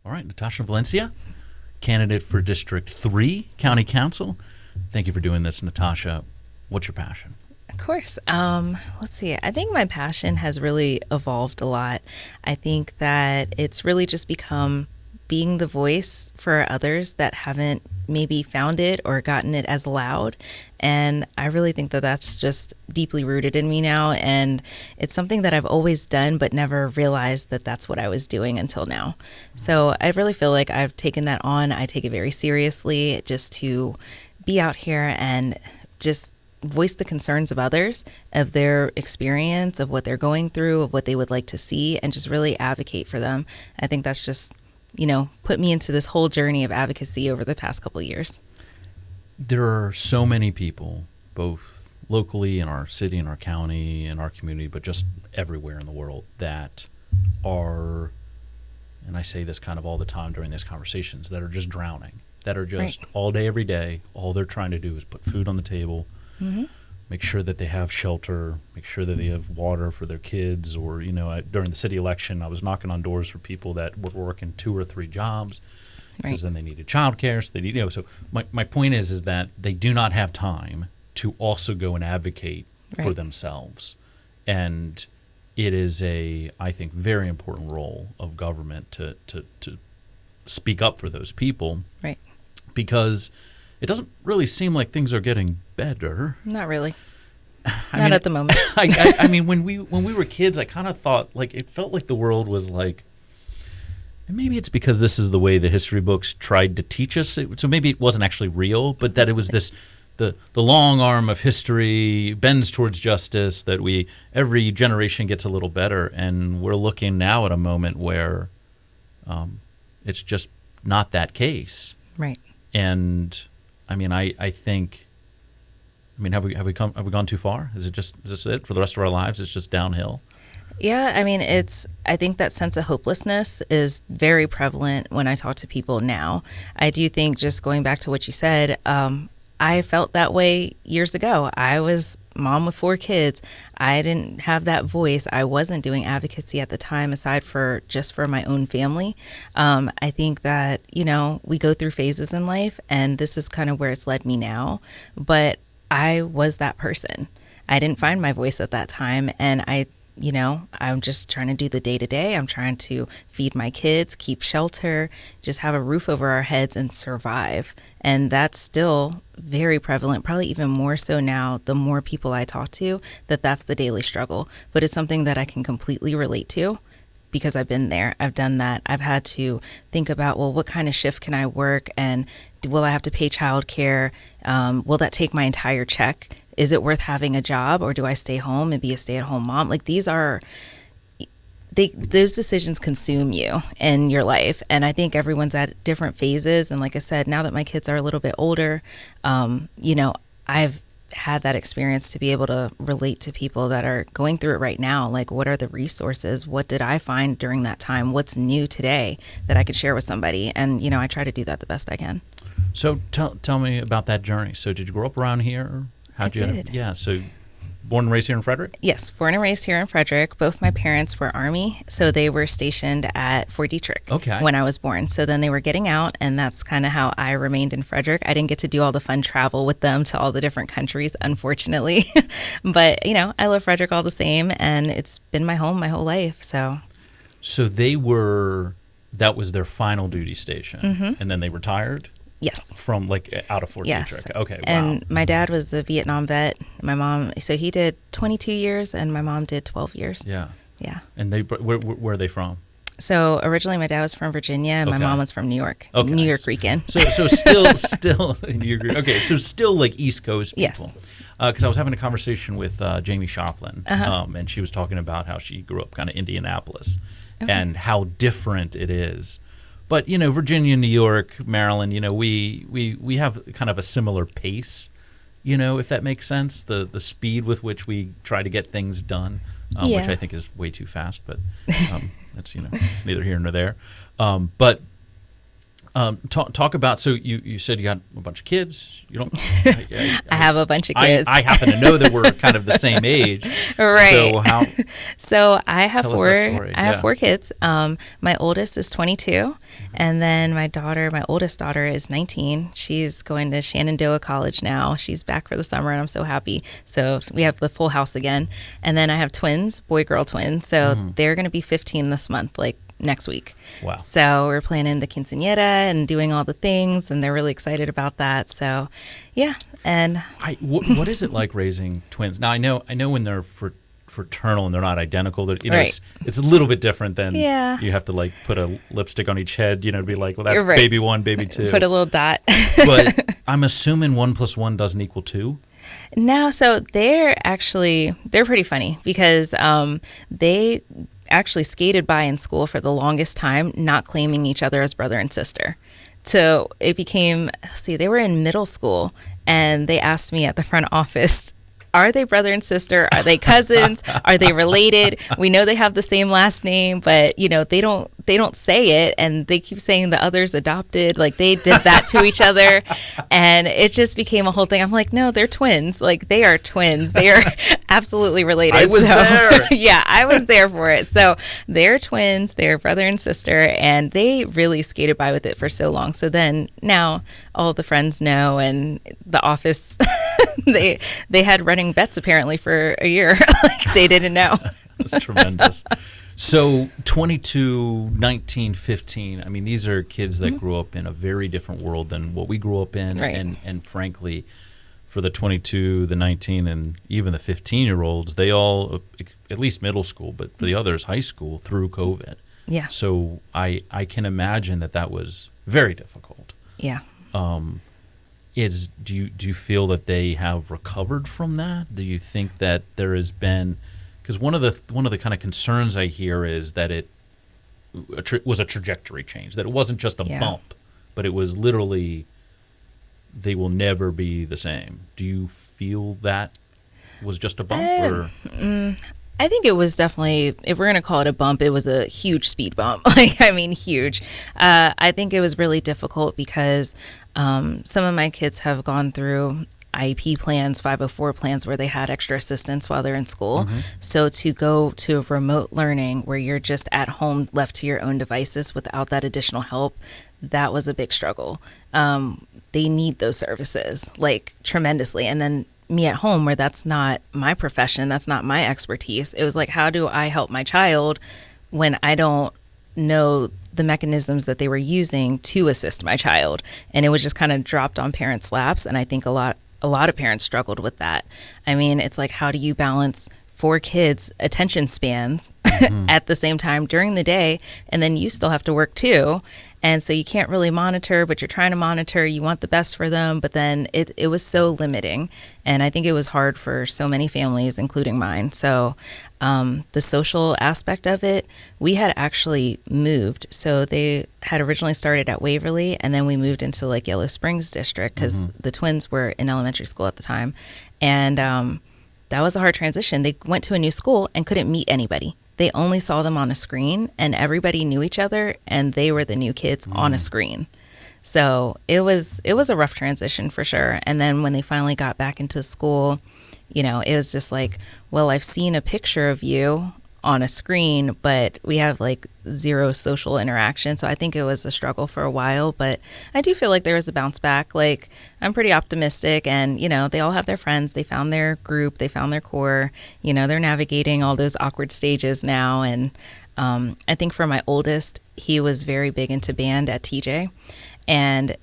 All right, Natasha Valencia, candidate for District 3 County Council. Thank you for doing this, Natasha. What's your passion? Of course. Let's see. I think my passion has really evolved a lot. I think that it's really just become being the voice for others that haven't maybe found it or gotten it as loud. And I really think that that's just deeply rooted in me now. And it's something that I've always done, but never realized that that's what I was doing until now. So I really feel like I've taken that on. I take it very seriously just to be out here and just voice the concerns of others, of their experience, of what they're going through, of what they would like to see, and just really advocate for them. I think that's just, put me into this whole journey of advocacy over the past couple of years. There are so many people, both locally in our city, in our county, in our community, but just everywhere in the world that are, and I say this kind of all the time during these conversations, that are just drowning, that are just all day, every day, all they're trying to do is put food on the table, make sure that they have shelter, make sure that they have water for their kids, or, during the city election, I was knocking on doors for people that were working 2 or 3 jobs because then they needed childcare. So they need, so my point is that they do not have time to also go and advocate for themselves. And it is I think, very important role of government to speak up for those people. Right. Because it doesn't really seem like things are getting better. Not really. Not at the moment. I mean, when we were kids, I kind of thought, it felt like the world was like, and maybe it's because this is the way the history books tried to teach us. So maybe it wasn't actually real, but that it was this, the long arm of history bends towards justice, that every generation gets a little better. And we're looking now at a moment where it's just not that case. Right. And I mean, I think, have we gone too far? Is this it for the rest of our lives? It's just downhill. Yeah, I mean, I think that sense of hopelessness is very prevalent when I talk to people now. I do think, just going back to what you said, I felt that way years ago. I was mom with 4 kids. I didn't have that voice. I wasn't doing advocacy at the time, aside for just for my own family. I think that, we go through phases in life, and this is kind of where it's led me now. But I was that person. I didn't find my voice at that time, and I'm just trying to do the day-to-day. I'm trying to feed my kids, keep shelter, just have a roof over our heads and survive. And that's still very prevalent, probably even more so now, the more people I talk to, that's the daily struggle. But it's something that I can completely relate to because I've been there. I've done that. I've had to think about, well, what kind of shift can I work? And will I have to pay childcare? Will that take my entire check? Is it worth having a job, or do I stay home and be a stay-at-home mom? Those decisions consume you in your life. And I think everyone's at different phases. And like I said, now that my kids are a little bit older, I've had that experience to be able to relate to people that are going through it right now. Like, what are the resources? What did I find during that time? What's new today that I could share with somebody? And, I try to do that the best I can. So tell me about that journey. So did you grow up around here? I did. Yeah, so born and raised here in Frederick? Yes, born and raised here in Frederick. Both my parents were Army, so they were stationed at Fort Detrick when I was born. So then they were getting out, and that's kind of how I remained in Frederick. I didn't get to do all the fun travel with them to all the different countries, unfortunately. But, I love Frederick all the same, and it's been my home my whole life. So that was their final duty station, and then they retired? Yes. From out of Fort Detrick. Okay, wow. And my dad was a Vietnam vet. My mom, so he did 22 years, and my mom did 12 years. Yeah. Yeah. And where are they from? So originally my dad was from Virginia, and my mom was from New York. Okay. New York Rican. So still okay. So still East Coast people. Yes. Because I was having a conversation with Jamie Shoplin, and she was talking about how she grew up kind of Indianapolis, and how different it is. But, Virginia, New York, Maryland, we have kind of a similar pace, if that makes sense, the speed with which we try to get things done, which I think is way too fast, but that's, it's neither here nor there. But Talk about, so you said you got a bunch of kids. You don't. I have a bunch of kids. I happen to know that we're kind of the same age. Right. So how? So I have Tell us four. that story. I have 4 kids. My oldest is 22, and then my oldest daughter is 19. She's going to Shenandoah College now. She's back for the summer, and I'm so happy. So we have the full house again. And then I have twins, boy-girl twins. So they're going to be 15 this month, like next week. Wow. So we're planning the quinceañera and doing all the things, and they're really excited about that. So, yeah. And what is it like raising twins? Now I know when they're fraternal and they're not identical. That Right. it's a little bit different than Yeah. you have to like put a lipstick on each head. To be like, well, that's Right. baby 1, baby 2. Put a little dot. But I'm assuming 1 + 1 doesn't equal 2. No, so they're pretty funny because they actually skated by in school for the longest time, not claiming each other as brother and sister. So it became, they were in middle school and they asked me at the front office, are they brother and sister? Are they cousins? Are they related? We know they have the same last name, but they don't say it, and they keep saying the other's adopted. Like they did that to each other, and it just became a whole thing. I'm like, no, they're twins. Like they are twins. They are absolutely related. I was there. Yeah, I was there for it. So they're twins. They're brother and sister, and they really skated by with it for so long. So then now all the friends know, and the office they had running bets apparently for a year. Like they didn't know. That's tremendous. So 22, 19, 15, I mean, these are kids that grew up in a very different world than what we grew up in. Right. And frankly, for the 22, the 19, and even the 15-year-olds, they all, at least middle school, but for the others, high school, through COVID. Yeah. So I can imagine that was very difficult. Yeah. Do you feel that they have recovered from that? Do you think that there has been, because one of the kind of concerns I hear is that it was a trajectory change, that it wasn't just a bump, but it was literally they will never be the same. Do you feel that was just a bump? Or I think it was definitely, if we're going to call it a bump, it was a huge speed bump. Like, I mean, huge. I think it was really difficult because some of my kids have gone through IEP plans, 504 plans where they had extra assistance while they're in school. So to go to remote learning where you're just at home left to your own devices without that additional help, that was a big struggle. They need those services like tremendously. And then me at home where that's not my profession, that's not my expertise. It was like, how do I help my child when I don't know the mechanisms that they were using to assist my child? And it was just kind of dropped on parents' laps. And I think a lot of parents struggled with that. I mean, it's like, how do you balance 4 kids' attention spans at the same time during the day? And then you still have to work too. And so you can't really monitor, but you're trying to monitor. You want the best for them. But then it was so limiting. And I think it was hard for so many families, including mine. So the social aspect of it, we had actually moved. So they had originally started at Waverly, and then we moved into like Yellow Springs district because the twins were in elementary school at the time. And that was a hard transition. They went to a new school and couldn't meet anybody. They only saw them on a screen, and everybody knew each other, and they were the new kids on a screen. So it was a rough transition for sure. And then when they finally got back into school, it was just like, well, I've seen a picture of you on a screen, but we have like zero social interaction. So I think it was a struggle for a while, but I do feel like there was a bounce back. Like I'm pretty optimistic, and they all have their friends. They found their group, they found their core, they're navigating all those awkward stages now. And I think for my oldest, he was very big into band at TJ, and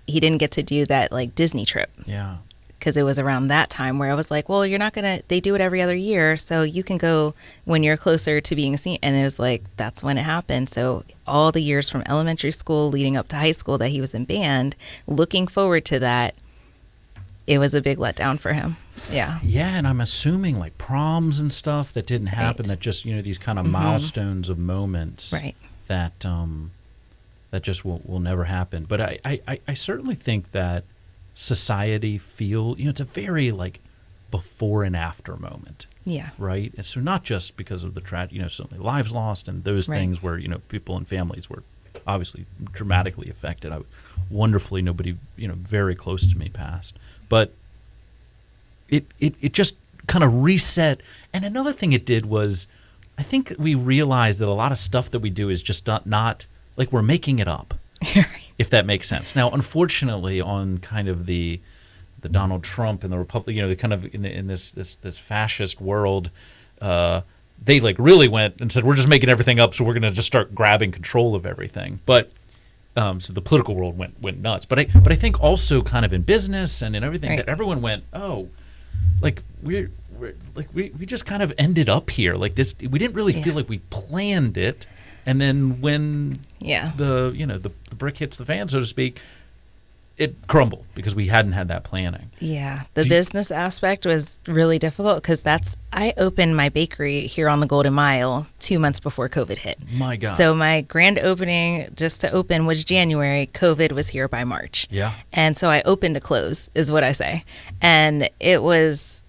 he didn't get to do that like Disney trip. Yeah. Because it was around that time where I was like, well, you're not going to, they do it every other year, so you can go when you're closer to being seen. And it was like, that's when it happened. So all the years from elementary school leading up to high school that he was in band, looking forward to that, it was a big letdown for him. Yeah. Yeah, and I'm assuming like proms and stuff that didn't happen, that just, these kind of milestones of moments that that just will never happen. But I certainly think that society it's a very like before and after moment. Yeah. Right. And so not just because of the certainly lives lost and those things where people and families were obviously dramatically affected. Wonderfully, nobody, very close to me passed. But it just kind of reset. And another thing it did was, I think we realized that a lot of stuff that we do is just not like we're making it up, if that makes sense. Now, unfortunately, on kind of the Donald Trump and the Republic, the kind of in this fascist world, they like really went and said, we're just making everything up, so we're going to just start grabbing control of everything. But so the political world went nuts. But I think also kind of in business and in everything, that everyone went, oh, like we just kind of ended up here like this. We didn't really feel like we planned it, and then when the brick hits the fan, so to speak, it crumbled because we hadn't had that planning. Yeah, the business aspect was really difficult because I opened my bakery here on the Golden Mile 2 months before COVID hit. My God. So my grand opening just to open was January. COVID was here by March. Yeah. And so I opened to close is what I say. And it was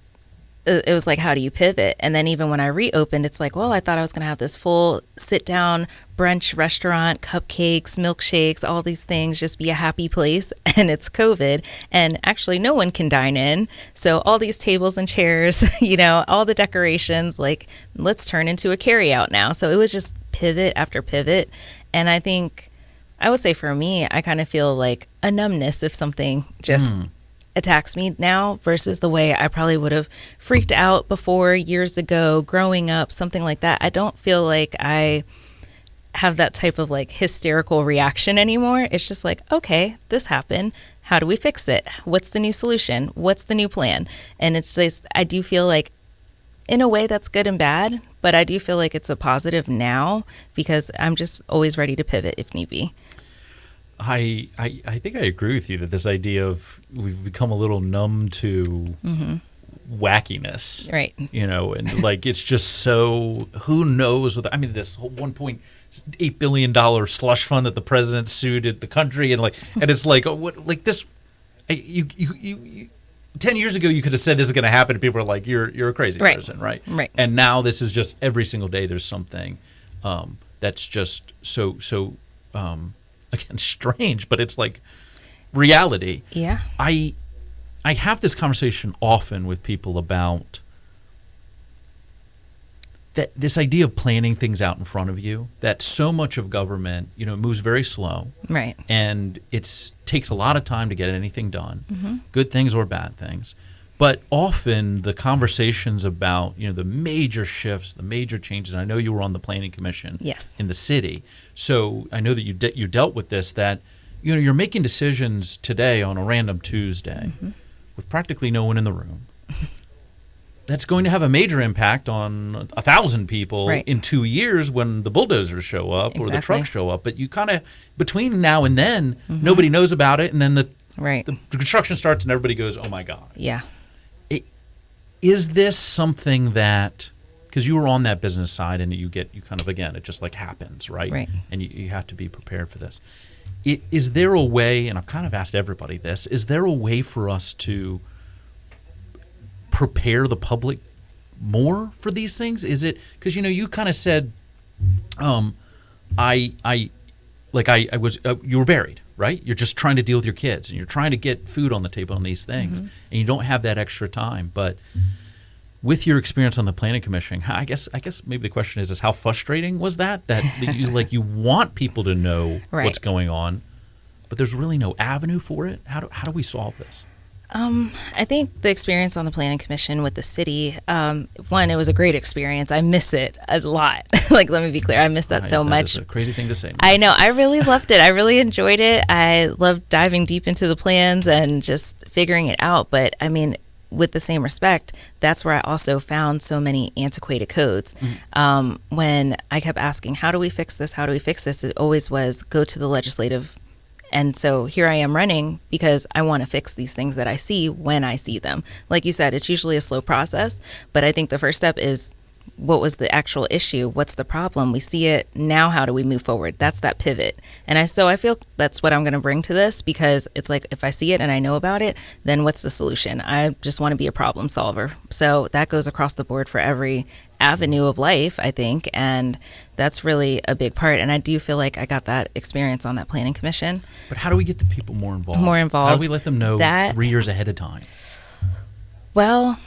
like, how do you pivot? And then even when I reopened, it's like, well, I thought I was going to have this full sit down brunch restaurant, cupcakes, milkshakes, all these things, just be a happy place. And it's COVID. And actually no one can dine in. So all these tables and chairs, all the decorations, like let's turn into a carry out now. So it was just pivot after pivot. And I think I would say for me, I kind of feel like a numbness if something just attacks me now versus the way I probably would have freaked out before years ago, growing up, something like that. I don't feel like I have that type of like hysterical reaction anymore. It's just like, okay, this happened. How do we fix it? What's the new solution? What's the new plan? And it's just, I do feel like in a way that's good and bad, but I do feel like it's a positive now because I'm just always ready to pivot if need be. I think I agree with you that this idea of we've become a little numb to wackiness, right? And like it's just so who knows what this whole $1.8 billion slush fund that the president sued at the country and it's like what like this you 10 years ago you could have said this is going to happen and people are like you're a crazy person, right? And now this is just every single day there's something that's just so again, strange, but it's like reality. Yeah. I have this conversation often with people about this idea of planning things out in front of you, that so much of government, moves very slow. Right. And it takes a lot of time to get anything done, good things or bad things. But often the conversations about, the major shifts, the major changes, and I know you were on the planning commission in the city. So I know that you dealt with this, that, you're making decisions today on a random Tuesday with practically no one in the room. That's going to have a major impact on 1,000 people in 2 years when the bulldozers show up or the trucks show up. But you kind of, between now and then, nobody knows about it. And then the construction starts and everybody goes, oh, my God. Yeah. Is this something that, because you were on that business side and you kind of, again, it just like happens, right? And you have to be prepared for this. Is there a way, and I've kind of asked everybody this, is there a way for us to prepare the public more for these things? Is it, because, you kind of said, you were buried, right? You're just trying to deal with your kids and you're trying to get food on the table on these things and you don't have that extra time. But with your experience on the planning commission, I guess maybe the question is how frustrating was that you want people to know what's going on, but there's really no avenue for it? How do we solve this? I think the experience on the planning commission with the city, one, it was a great experience. I miss it a lot. Let me be clear. I miss that so much. That's a crazy thing to say. I know. I really loved it. I really enjoyed it. I loved diving deep into the plans and just figuring it out. But with the same respect, that's where I also found so many antiquated codes. When I kept asking, how do we fix this? How do we fix this? It always was go to the legislative. And so here I am running because I want to fix these things that I see when I see them. Like you said, it's usually a slow process, but I think the first step is what was the actual issue? What's the problem? We see it. Now how do we move forward? That's that pivot. And I feel that's what I'm going to bring to this, because it's like if I see it and I know about it, then what's the solution? I just want to be a problem solver. So that goes across the board for every avenue of life, I think, and that's really a big part. And I do feel like I got that experience on that planning commission. But how do we get the people more involved? More involved. How do we let them know That- 3 years ahead of time? Well,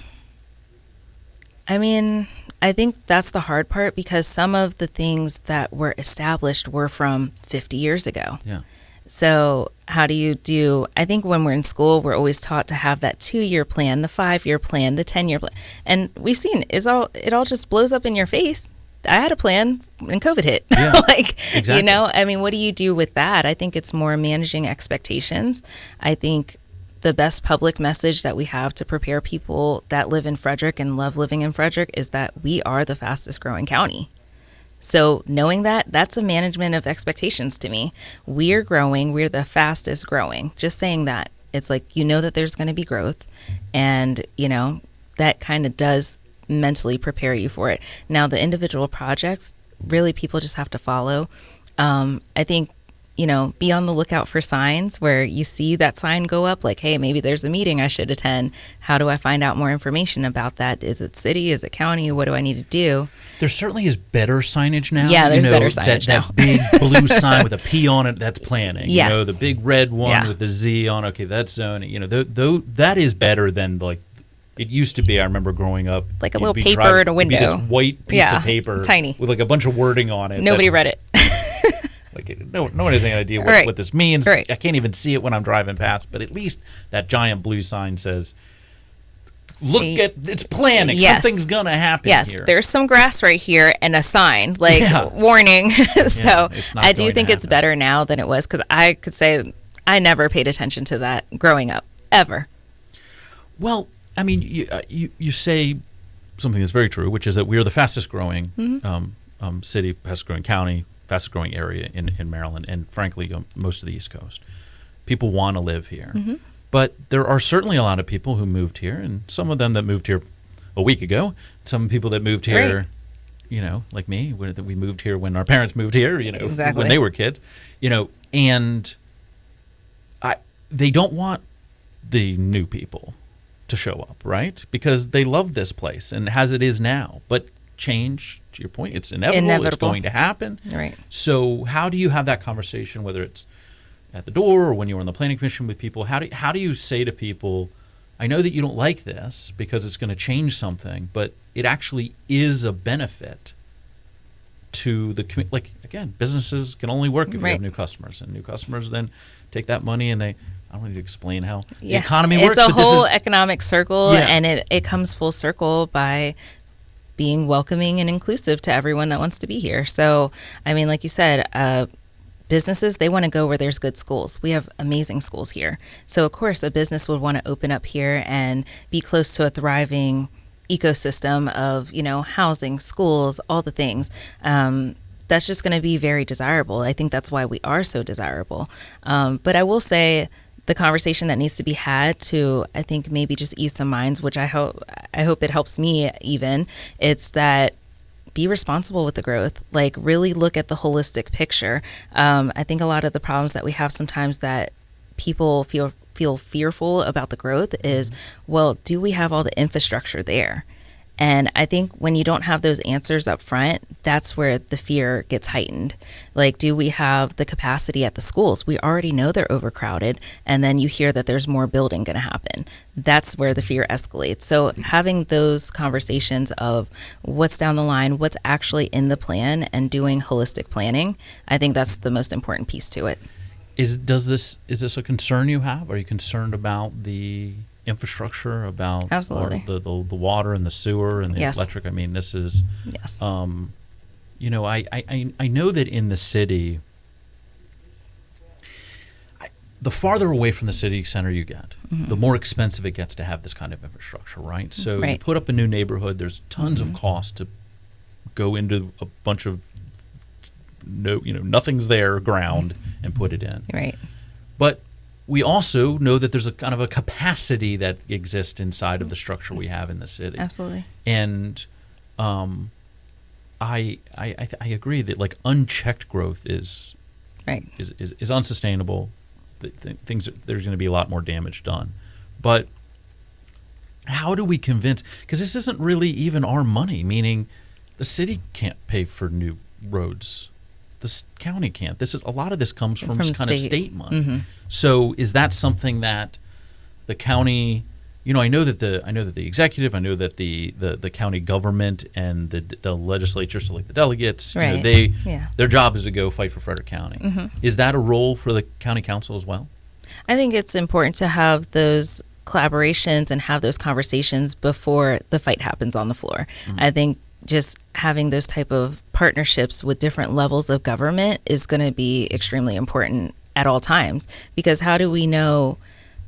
I mean, I think that's the hard part, because some of the things that were established were from 50 years ago. Yeah. So how do you do, I think when we're in school, we're always taught to have that 2-year plan, the 5-year plan, the 10-year plan. And we've seen it all just blows up in your face. I had a plan and COVID hit. Yeah, like, exactly. you know, I mean, what do you do with that? I think it's more managing expectations. I think the best public message that we have to prepare people that live in Frederick and love living in Frederick is that we are the fastest growing county. So knowing that, that's a management of expectations to me. We're growing. We're the fastest growing. Just saying that. It's like, you know that there's going to be growth, and, you know, that kind of does mentally prepare you for it. Now, the individual projects, really people just have to follow. I think, you know, be on the lookout for signs where you see that sign go up, like, hey, maybe there's a meeting I should attend. How do I find out more information about that? Is it city? Is it county? What do I need to do? There certainly is better signage now. Yeah, there's better signage now. That big blue sign with a P on it, that's planning. Yes. You know, the big red one Yeah. with the Z on, okay, that's zoning. You know, that is better than, like, it used to be. I remember growing up. Like a you'd little be paper driving- in a window. it'd be this white piece Yeah, of paper. tiny. With like a bunch of wording on it. Nobody read it. Like, no one has any idea Right. what this means. Right. I can't even see it when I'm driving past, but at least that giant blue sign says, look at, it's planning. Yes. Something's going to happen Yes, here. there's some grass right here and a sign, like, Yeah. warning. So it's not I do going to think it's happen. better now than it was, because I could say I never paid attention to that growing up, ever. Well, I mean, you say something that's very true, which is that we are the fastest growing city, fastest growing county, fastest growing area in Maryland, and frankly, most of the East Coast. People want to live here. But there are certainly a lot of people who moved here, and some of them that moved here a week ago, some people that moved here, Right. you know, like me, we moved here when our parents moved here, you know, Exactly. when they were kids, you know, and they don't want the new people to show up, right? Because they love this place and as it is now. But change, to your point, it's inevitable. It's going to happen. Right. So how do you have that conversation, whether it's at the door or when you're on the planning commission with people? How do you say to people, I know that you don't like this because it's going to change something, but it actually is a benefit to the community. Like, again, businesses can only work if you Right. have new customers, and new customers then take that money and I don't need to explain how the Yeah. economy works. It's a but this whole is- economic circle, Yeah. and it comes full circle by being welcoming and inclusive to everyone that wants to be here. So, I mean, like you said, businesses, they want to go where there's good schools. We have amazing schools here. So, of course, a business would want to open up here and be close to a thriving ecosystem of, you know, housing, schools, all the things. That's just going to be very desirable. I think that's why we are so desirable. But I will say, the conversation that needs to be had to, I think, maybe just ease some minds, which I hope it helps me even. It's that be responsible with the growth. Like, really look at the holistic picture. I think a lot of the problems that we have sometimes that people feel fearful about the growth is, well, do we have all the infrastructure there? And I think when you don't have those answers up front, that's where the fear gets heightened. Like, do we have the capacity at the schools? We already know they're overcrowded. And then you hear that there's more building going to happen. That's where the fear escalates. So having those conversations of what's down the line, what's actually in the plan, and doing holistic planning, I think that's the most important piece to it. Is this a concern you have? Are you concerned about the infrastructure, about Absolutely. or the water and the sewer and the Yes. electric? I mean, this is, Yes. you know, I know that in the city, the farther away from the city center you get, the more expensive it gets to have this kind of infrastructure, right? So you Right. put up a new neighborhood, there's tons of cost to go into a bunch of nothing's there ground and put it in. Right. But we also know that there's a kind of a capacity that exists inside of the structure we have in the city. Absolutely. And I agree that, like, unchecked growth is Right. is unsustainable. There's going to be a lot more damage done. But How do we convince? Because this isn't really even our money, meaning the city can't pay for new roads. The county can't. This is a lot of this comes from kind of state money. Mm-hmm. So is that something that the county? I know that the executive, I know that the county government and the legislature, so like the delegates, Right. Their job is to go fight for Frederick County. Mm-hmm. Is that a role for the county council as well? I think it's important to have those collaborations and have those conversations before the fight happens on the floor. Mm-hmm. I think just having those type of partnerships with different levels of government is going to be extremely important at all times, because how do we know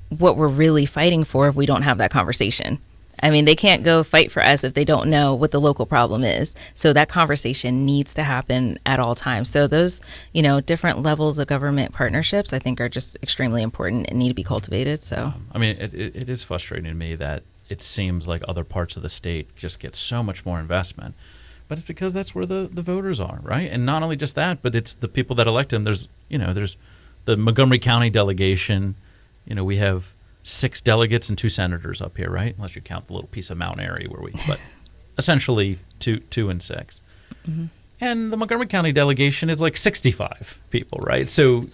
what we're really fighting for if we don't have that conversation? I mean, they can't go fight for us if they don't know what the local problem is. So that conversation needs to happen at all times. So those, different levels of government partnerships, I think, are just extremely important and need to be cultivated. So, I mean, it is frustrating to me that it seems like other parts of the state just get so much more investment. But it's because that's where the voters are, right? And not only just that, but it's the people that elect them. There's the Montgomery County delegation. We have 6 delegates and 2 senators up here, right? Unless you count the little piece of Mount Airy but essentially 2 and 6. Mm-hmm. And the Montgomery County delegation is like 65 people, right? So,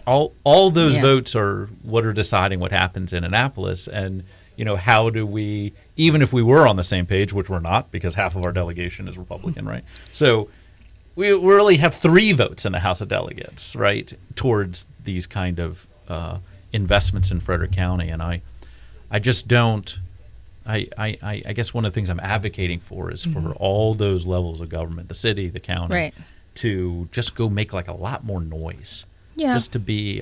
all those votes are what are deciding what happens in Annapolis. And, how do we, even if we were on the same page, which we're not because half of our delegation is Republican, right? So we really have 3 votes in the House of Delegates, right, towards these kind of investments in Frederick County. And I just don't, I guess one of the things I'm advocating for is for all those levels of government, the city, the county, right, to just go make like a lot more noise. Yeah. Just to be,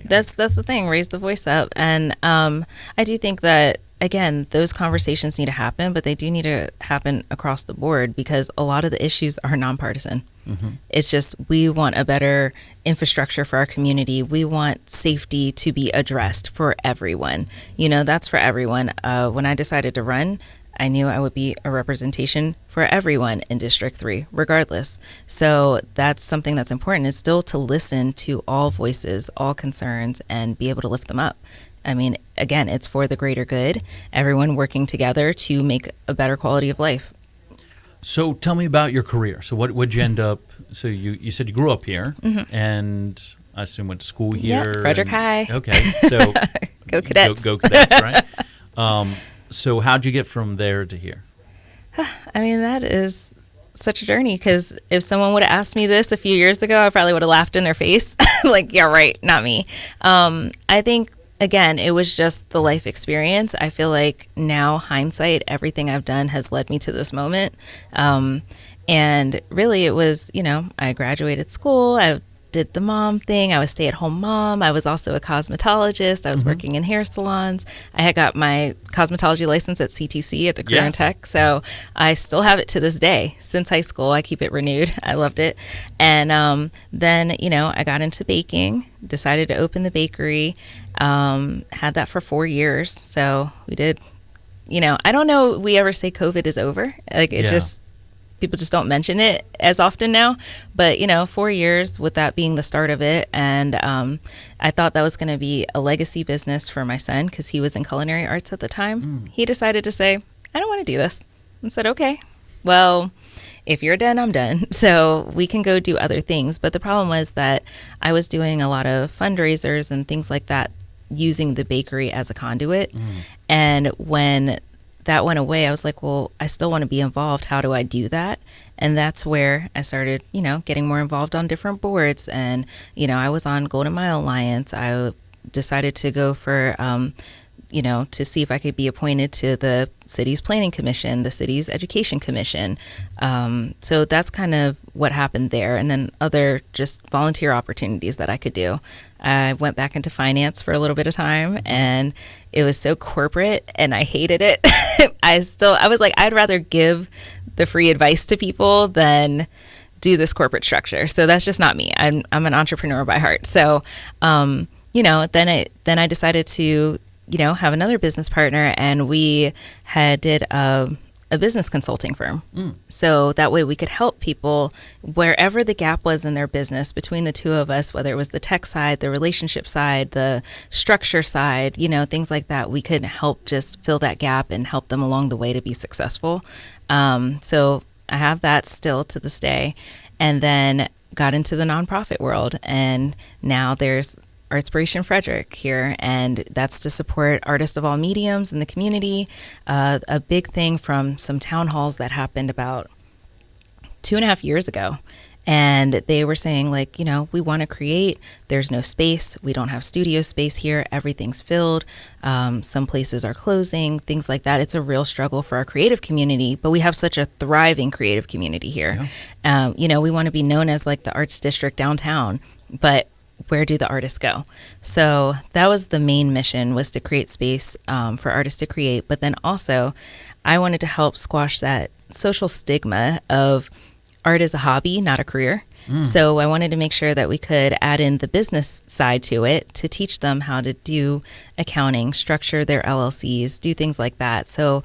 That's the thing, raise the voice up. And I do think that, again, those conversations need to happen, but they do need to happen across the board because a lot of the issues are nonpartisan. Mm-hmm. It's just we want a better infrastructure for our community. We want safety to be addressed for everyone. That's for everyone. When I decided to run, I knew I would be a representation for everyone in District 3, regardless. So that's something that's important, is still to listen to all voices, all concerns, and be able to lift them up. I mean, again, it's for the greater good, everyone working together to make a better quality of life. So tell me about your career. So would you end up, so you said you grew up here, and I assume went to school here. Yeah, Frederick High. Okay, so Go Cadets. Go Cadets, right? So how'd you get from there to here? I mean, that is such a journey, because if someone would have asked me this a few years ago, I probably would have laughed in their face. Like, yeah, right, not me. I think, again, it was just the life experience. I feel like now, hindsight, everything I've done has led me to this moment. And really, it was, I graduated school. I did the mom thing. I was stay-at-home mom. I was also a cosmetologist. I was working in hair salons. I had got my cosmetology license at CTC at the Career and Tech. So I still have it to this day. Since high school, I keep it renewed. I loved it. And then, I got into baking, decided to open the bakery, had that for 4 years. So we did, I don't know if we ever say COVID is over. Like people just don't mention it as often now, but 4 years with that being the start of it. And I thought that was going to be a legacy business for my son, because he was in culinary arts at the time. He decided to say, I don't want to do this, and said, okay, well, if you're done, I'm done. So we can go do other things. But the problem was that I was doing a lot of fundraisers and things like that, using the bakery as a conduit. And when that went away, I was like, well, I still want to be involved. How do I do that? And that's where I started, getting more involved on different boards. And, I was on Golden Mile Alliance. I decided to go for, to see if I could be appointed to the city's planning commission, the city's education commission. So that's kind of what happened there. And then other just volunteer opportunities that I could do. I went back into finance for a little bit of time, and it was so corporate and I hated it. I was like, I'd rather give the free advice to people than do this corporate structure. So that's just not me. I'm an entrepreneur by heart. So, then I decided to, have another business partner, and we had did a a business consulting firm. So that way we could help people wherever the gap was in their business between the two of us, whether it was the tech side, the relationship side, the structure side, things like that. We could help just fill that gap and help them along the way to be successful. So I have that still to this day. And then got into the nonprofit world. And now there's Artspiration Frederick here, and that's to support artists of all mediums in the community. A big thing from some town halls that happened about 2.5 years ago. And they were saying, like, we want to create. There's no space. We don't have studio space here. Everything's filled. Some places are closing, things like that. It's a real struggle for our creative community, but we have such a thriving creative community here. Yeah. We want to be known as like the arts district downtown, but where do the artists go? So that was the main mission, was to create space for artists to create. But then also I wanted to help squash that social stigma of art is a hobby, not a career. So I wanted to make sure that we could add in the business side to it to teach them how to do accounting, structure their LLCs, do things like that. So,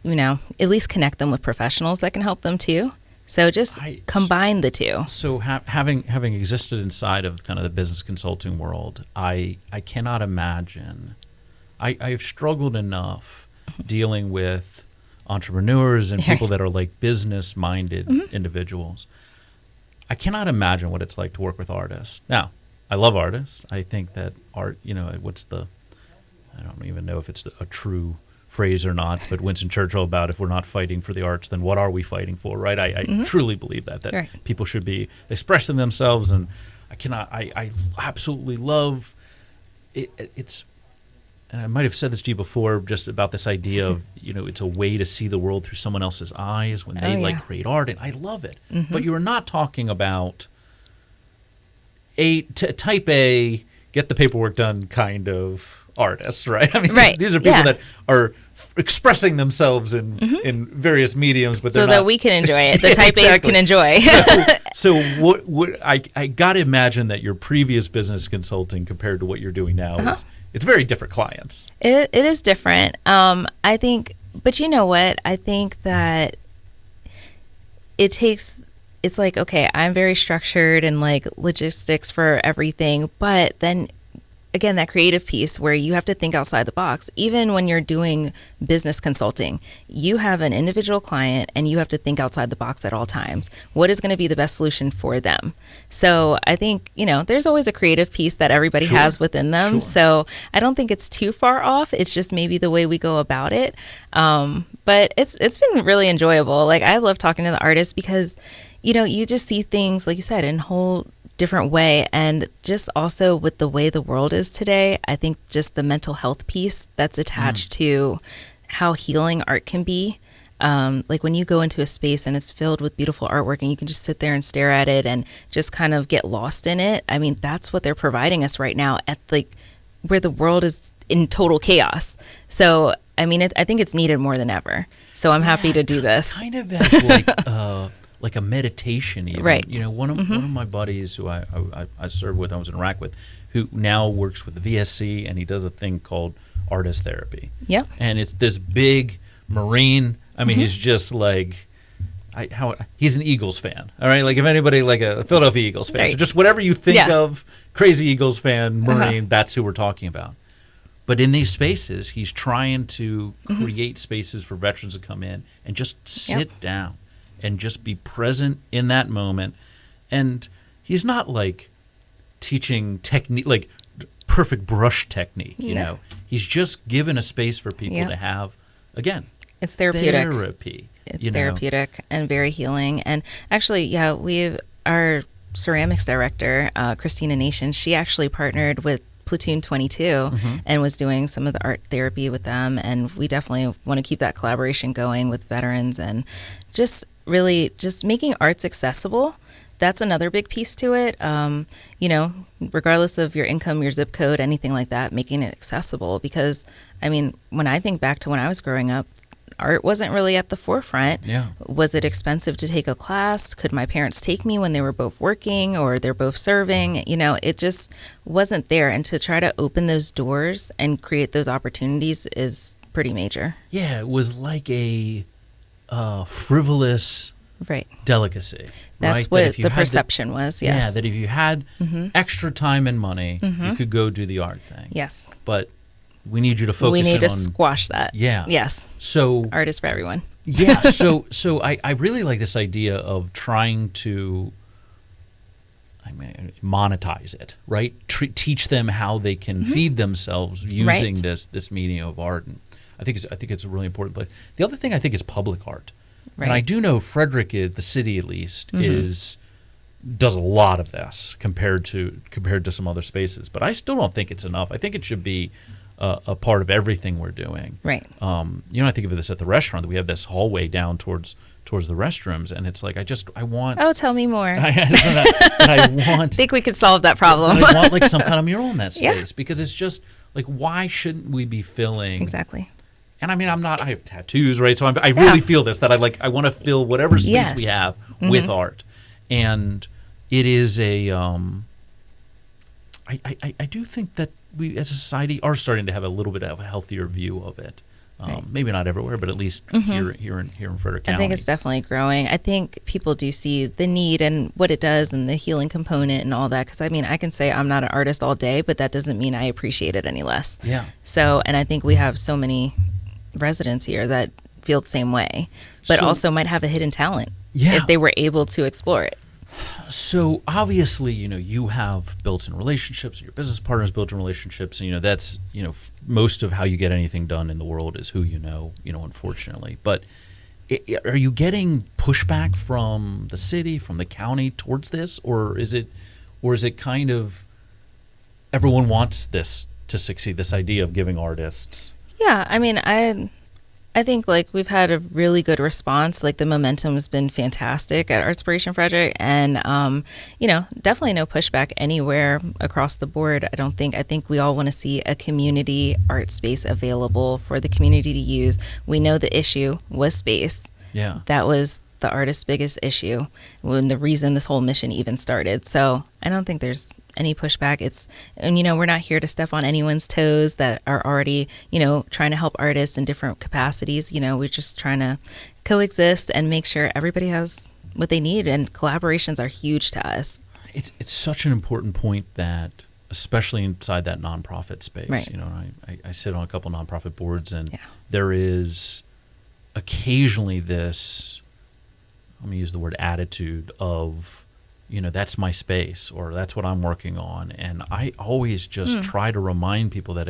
at least connect them with professionals that can help them too. So just combine the two. So having existed inside of kind of the business consulting world, I cannot imagine. I've struggled enough dealing with entrepreneurs and people that are like business-minded individuals. I cannot imagine what it's like to work with artists. Now, I love artists. I think that art, I don't even know if it's a true phrase or not, but Winston Churchill about if we're not fighting for the arts, then what are we fighting for, right? I truly believe that right. People should be expressing themselves, and I absolutely love it. It's, and I might have said this to you before, just about this idea of, it's a way to see the world through someone else's eyes when they create art, and I love it. But you are not talking about type A, get the paperwork done kind of artists, right? I mean, these are people that are expressing themselves in various mediums, but they're so that we can enjoy it. The type A's can enjoy. So what I got to imagine that your previous business consulting compared to what you're doing now is it's very different clients. It is different. I think, but you know what? I think that it's like, okay, I'm very structured and like logistics for everything, but then again, that creative piece where you have to think outside the box. Even when you're doing business consulting, you have an individual client and you have to think outside the box at all times. What is going to be the best solution for them? So I think, there's always a creative piece that everybody has within them. So I don't think it's too far off. It's just maybe the way we go about it. But it's been really enjoyable. Like, I love talking to the artists because, you just see things, like you said, in whole different way. And just also with the way the world is today, I think just the mental health piece that's attached to how healing art can be. Like when you go into a space and it's filled with beautiful artwork and you can just sit there and stare at it and just kind of get lost in it. I mean, that's what they're providing us right now at where the world is in total chaos. So, I mean, I think it's needed more than ever. So I'm happy to do this. Kind of as like a meditation even. Right. One of my buddies who I served with, I was in Iraq with, who now works with the VSC, and he does a thing called artist therapy. Yeah. And it's this big Marine. I mean, he's just like, he's an Eagles fan. All right. Like if anybody, like a Philadelphia Eagles fan. Right. So just whatever you think of, crazy Eagles fan, Marine, that's who we're talking about. But in these spaces, he's trying to create spaces for veterans to come in and just sit down and just be present in that moment. And he's not like teaching technique, like perfect brush technique, you know. He's just given a space for people to have, again, it's therapeutic. Therapy. It's therapeutic and very healing. And actually, our ceramics director, Christina Nation, she actually partnered with Platoon 22 and was doing some of the art therapy with them. And we definitely want to keep that collaboration going with veterans and just really just making arts accessible. That's another big piece to it. Regardless of your income, your zip code, anything like that, making it accessible. Because, I mean, when I think back to when I was growing up, art wasn't really at the forefront. Yeah. Was it expensive to take a class? Could my parents take me when they were both working or they're both serving? It just wasn't there. And to try to open those doors and create those opportunities is pretty major. Yeah, it was like a frivolous Right. delicacy. That's right? That what if you the had perception was. Yes. Yeah, that if you had extra time and money, you could go do the art thing. Yes. But we need you to focus We need in to on squash that. Yeah. Yes. So Art is for everyone. yeah, so I really like this idea of trying to monetize it, right? Teach them how they can feed themselves using Right. this medium of art. And I think it's a really important place. The other thing I think is public art. Right. And I do know Frederick, the city at least, does a lot of this compared to some other spaces. But I still don't think it's enough. I think it should be a part of everything we're doing. Right. I think of this at the restaurant. That we have this hallway down towards the restrooms, and it's like I want. Oh, tell me more. I want. I think we could solve that problem. I want like some kind of mural in that Yeah. space because it's just like, why shouldn't we be filling? Exactly. And I mean, I have tattoos, right? So I really feel this, that I want to fill whatever space Yes. we have with art. And it is I do think that we as a society are starting to have a little bit of a healthier view of it. Right. Maybe not everywhere, but at least here in Frederick County. I think it's definitely growing. I think people do see the need and what it does and the healing component and all that. Because, I mean, I can say I'm not an artist all day, but that doesn't mean I appreciate it any less. Yeah. So, and I think we have so many residents here that feel the same way, but So- also might have a hidden talent Yeah. if they were able to explore it. So obviously, you have built-in relationships. Your business partners built-in relationships, and that's most of how you get anything done in the world is who you know. Unfortunately, but are you getting pushback from the city, from the county towards this, or is it kind of everyone wants this to succeed? This idea of giving artists. Yeah, I mean, I think like we've had a really good response. Like the momentum has been fantastic at Artspiration Frederick, and definitely no pushback anywhere across the board. I think we all want to see a community art space available for the community to use. We know the issue was space. Yeah. That was the artist's biggest issue when the reason this whole mission even started. So I don't think there's any pushback. We're not here to step on anyone's toes that are already, trying to help artists in different capacities. We're just trying to coexist and make sure everybody has what they need. And collaborations are huge to us. It's such an important point that, especially inside that nonprofit space, Right. I sit on a couple nonprofit boards, and Yeah. there is occasionally this, let me use the word attitude of, that's my space, or that's what I'm working on. And I always just try to remind people that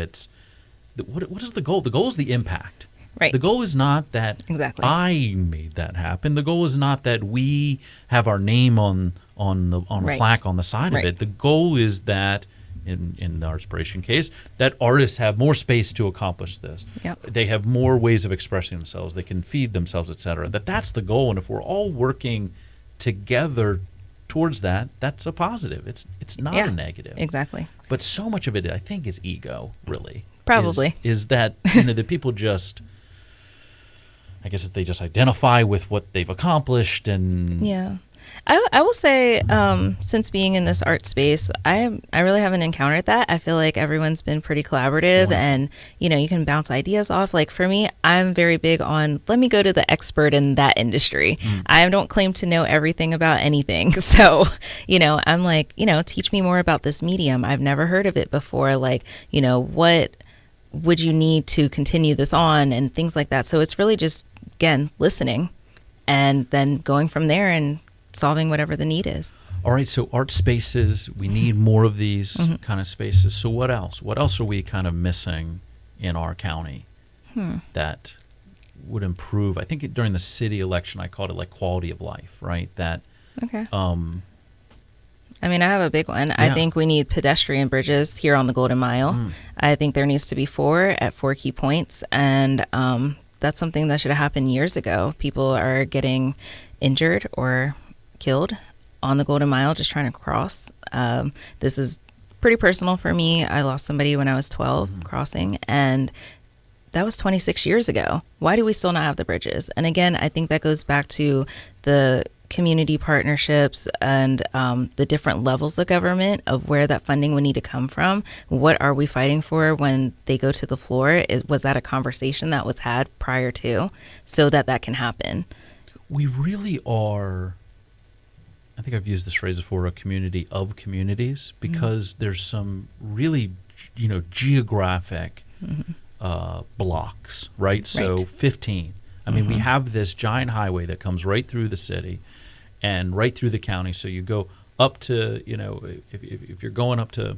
what is the goal? The goal is the impact. Right. The goal is not that Exactly. I made that happen. The goal is not that we have our name on a Right. plaque on the side Right. of it. The goal is that, in the Artspiration case, that artists have more space to accomplish this. Yep. They have more ways of expressing themselves. They can feed themselves, et cetera. That's the goal. And if we're all working together towards that, that's a positive. It's not a negative. Exactly. But so much of it, I think, is ego, really. Probably. Is that, that people just, I guess they just identify with what they've accomplished and... Yeah. I will say, since being in this art space, I really haven't encountered that. I feel like everyone's been pretty collaborative, and you can bounce ideas off. Like for me, I'm very big on let me go to the expert in that industry. I don't claim to know everything about anything, so I'm like, teach me more about this medium. I've never heard of it before. Like, what would you need to continue this on and things like that. So it's really just, again, listening and then going from there and solving whatever the need is. All right, so art spaces, we need more of these kind of spaces. So what else? What else are we kind of missing in our county that would improve? I think during the city election, I called it like quality of life, right? That Okay. I mean, I have a big one. Yeah. I think we need pedestrian bridges here on the Golden Mile. I think there needs to be 4 at 4 key points, and that's something that should have happened years ago. People are getting injured or killed on the Golden Mile just trying to cross. This is pretty personal for me. I lost somebody when I was 12 crossing, and that was 26 years ago. Why do we still not have the bridges? And again, I think that goes back to the community partnerships and the different levels of government of where that funding would need to come from. What are we fighting for when they go to the floor? Was that a conversation that was had prior to, so that can happen? We really are, I think I've used this phrase before, a community of communities, because there's some really, geographic blocks, right? So 15. I mean, we have this giant highway that comes right through the city and right through the county. So you go up to, if you're going up to,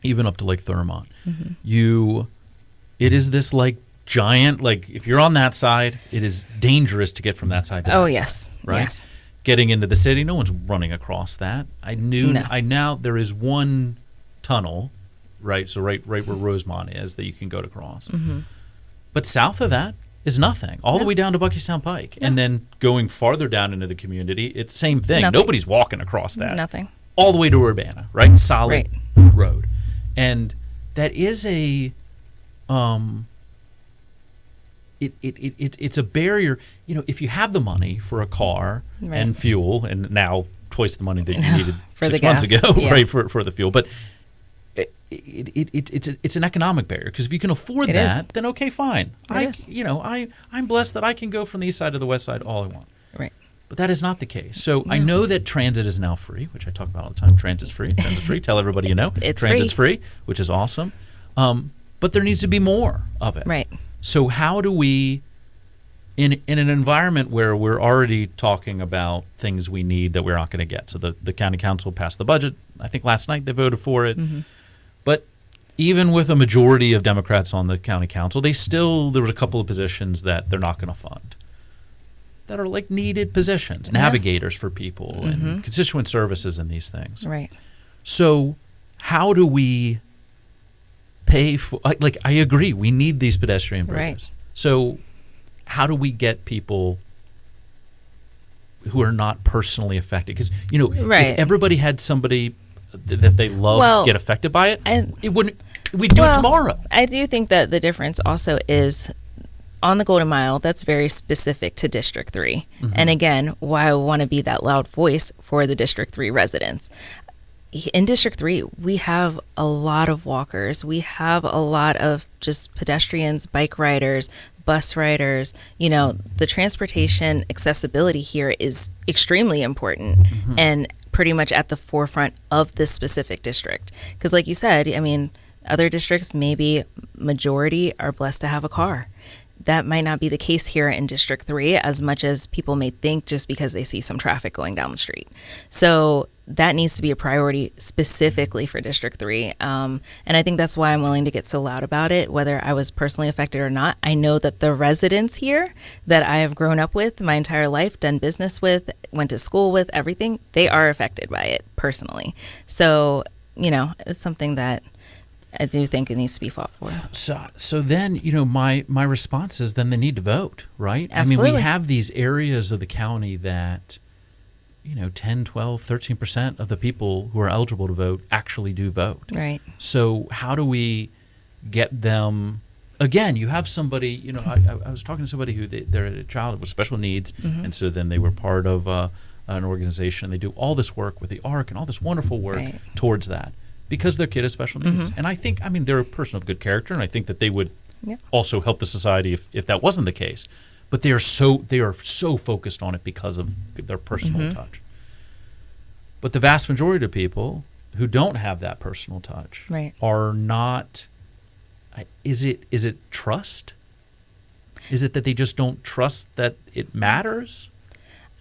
even up to Lake Thurmont, it is this like giant, like if you're on that side, it is dangerous to get from that side to that side, right? Yes. Getting into the city, no one's running across that. Now there is one tunnel, right? So right where Rosemont is, that you can go to cross. But south of that is nothing, all the way down to Buckystown Pike. And then going farther down into the community, it's same thing. Nothing. Nobody's walking across that. Nothing. All the way to Urbana, right? Solid road. And that is it's a barrier. If you have the money for a car and fuel, and now twice the money that you needed for 6 the months gas. ago, Yeah. right, for the fuel. But it's an economic barrier, because if you can afford that, then okay, fine. I'm blessed that I can go from the east side to the west side all I want. Right. But that is not the case. So I know that transit is now free, which I talk about all the time. Transit's free. Transit's free. Tell everybody you know. It's Transit's free, which is awesome. But there needs to be more of it. Right. So how do we, in an environment where we're already talking about things we need that we're not going to get? So the county council passed the budget. I think last night they voted for it. But even with a majority of Democrats on the county council, there was a couple of positions that they're not going to fund, that are like needed positions, navigators for people and constituent services and these things. Right. So how do we pay for, like, I agree, we need these pedestrian bridges. Right. So how do we get people who are not personally affected? Because, if everybody had somebody that they love get affected by it, we'd do it tomorrow. I do think that the difference also is on the Golden Mile, that's very specific to District 3. And again, why I want to be that loud voice for the District 3 residents. In District 3, we have a lot of walkers. We have a lot of just pedestrians, bike riders, bus riders. The transportation accessibility here is extremely important and pretty much at the forefront of this specific district. Because like you said, I mean, other districts, maybe majority are blessed to have a car. That might not be the case here in District 3 as much as people may think, just because they see some traffic going down the street. So that needs to be a priority specifically for District 3. And I think that's why I'm willing to get so loud about it, whether I was personally affected or not. I know that the residents here that I have grown up with my entire life, done business with, went to school with, everything, they are affected by it personally. So, it's something that I do think it needs to be fought for. So then, my response is then they need to vote, right? Absolutely. I mean, we have these areas of the county that, 10, 12, 13% of the people who are eligible to vote actually do vote. Right. So how do we get them? Again, you have somebody, I was talking to somebody who they're a child with special needs, and so then they were part of an organization, and they do all this work with the ARC and all this wonderful work towards that, because their kid has special needs. And I think, they're a person of good character, and I think that they would also help the society if that wasn't the case. But they are so focused on it because of their personal touch. But the vast majority of people who don't have that personal touch are not. Is it trust? Is it that they just don't trust that it matters?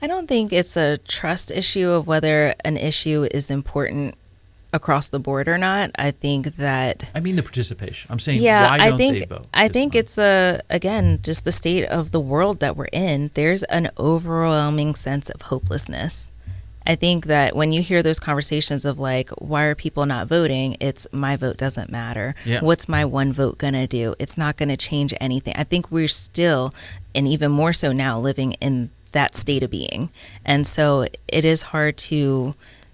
I don't think it's a trust issue of whether an issue is important across the board or not. I think that... I mean the participation. I'm saying, why don't they vote? I think it's, again, just the state of the world that we're in. There's an overwhelming sense of hopelessness. I think that when you hear those conversations of like, why are people not voting? It's my vote doesn't matter. Yeah. What's my one vote going to do? It's not going to change anything. I think we're still, and even more so now, living in that state of being. And so it is hard to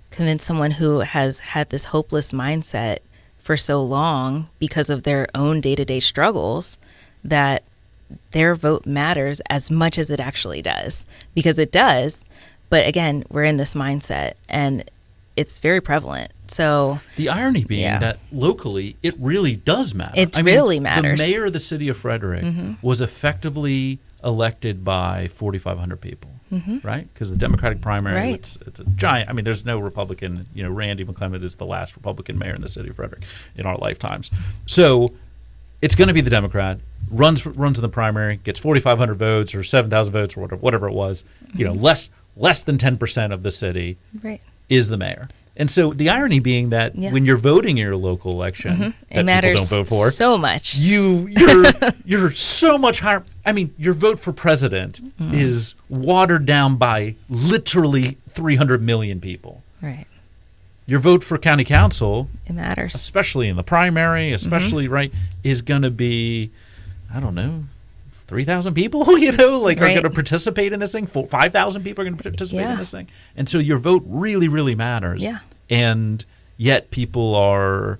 convince someone who has had this hopeless mindset for so long because of their own day-to-day struggles that their vote matters as much as it actually does. Because it does, But again, we're in this mindset, and it's very prevalent. So the irony being that locally, it really does matter. It really matters. The mayor of the city of Frederick was effectively elected by 4,500 people, right? Because the Democratic primary, it's a giant. I mean, there's no Republican. Randy McClement is the last Republican mayor in the city of Frederick in our lifetimes. So it's going to be the Democrat, runs in the primary, gets 4,500 votes or 7,000 votes or whatever it was. Less than 10% of the city is the mayor. And so the irony being that when you're voting in your local election, that it matters people don't vote for, so much. You're so much higher. I mean, your vote for president is watered down by literally 300 million people. Right. Your vote for county council, it matters, especially in the primary, especially is going to be, I don't know, 3,000 people, are going to participate in this thing. 5,000 people are going to participate in this thing. And so your vote really, really matters. Yeah. And yet people are,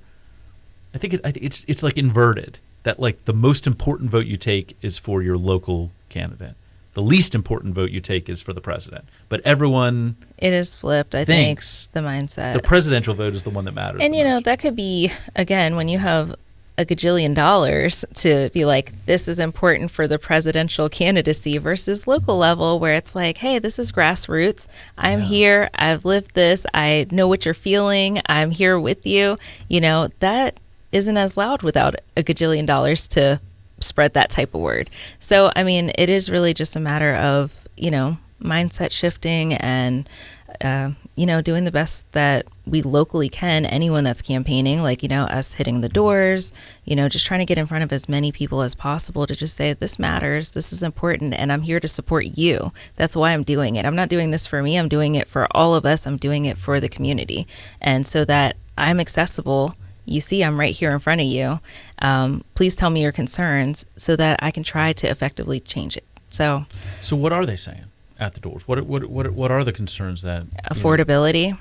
I think it's like inverted, that like the most important vote you take is for your local candidate. The least important vote you take is for the president. But everyone it is flipped, I think, the mindset. The presidential vote is the one that matters. And, that could be, again, when you have a gajillion dollars to be like, this is important for the presidential candidacy versus local level where it's like, hey, this is grassroots. I'm here. I've lived this. I know what you're feeling. I'm here with you. That isn't as loud without a gajillion dollars to spread that type of word. So, I mean, it is really just a matter of, mindset shifting and, doing the best that we locally can. Anyone that's campaigning, like, us hitting the doors, just trying to get in front of as many people as possible to just say, this matters, this is important, and I'm here to support you. That's why I'm doing it. I'm not doing this for me. I'm doing it for all of us. I'm doing it for the community. And so that I'm accessible. You see, I'm right here in front of you. Please tell me your concerns so that I can try to effectively change it. So what are they saying at the doors? What are the concerns that affordability?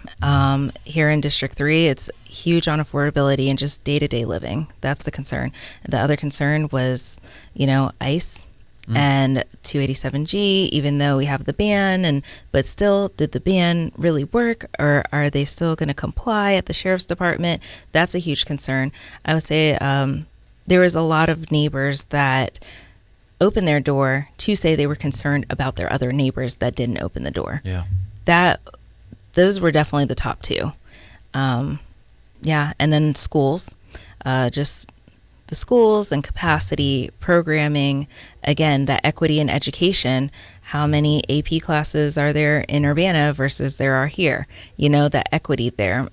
Here in District 3, it's huge on affordability and just day-to-day living. That's the concern. The other concern was, ICE and 287G, even though we have the ban, but still, did the ban really work, or are they still going to comply at the sheriff's department? That's a huge concern. I would say there was a lot of neighbors that opened their door to say they were concerned about their other neighbors that didn't open the door. Yeah, those were definitely the top two. And then schools, just the schools and capacity programming, again, that equity in education. How many AP classes are there in Urbana versus there are here? That equity there.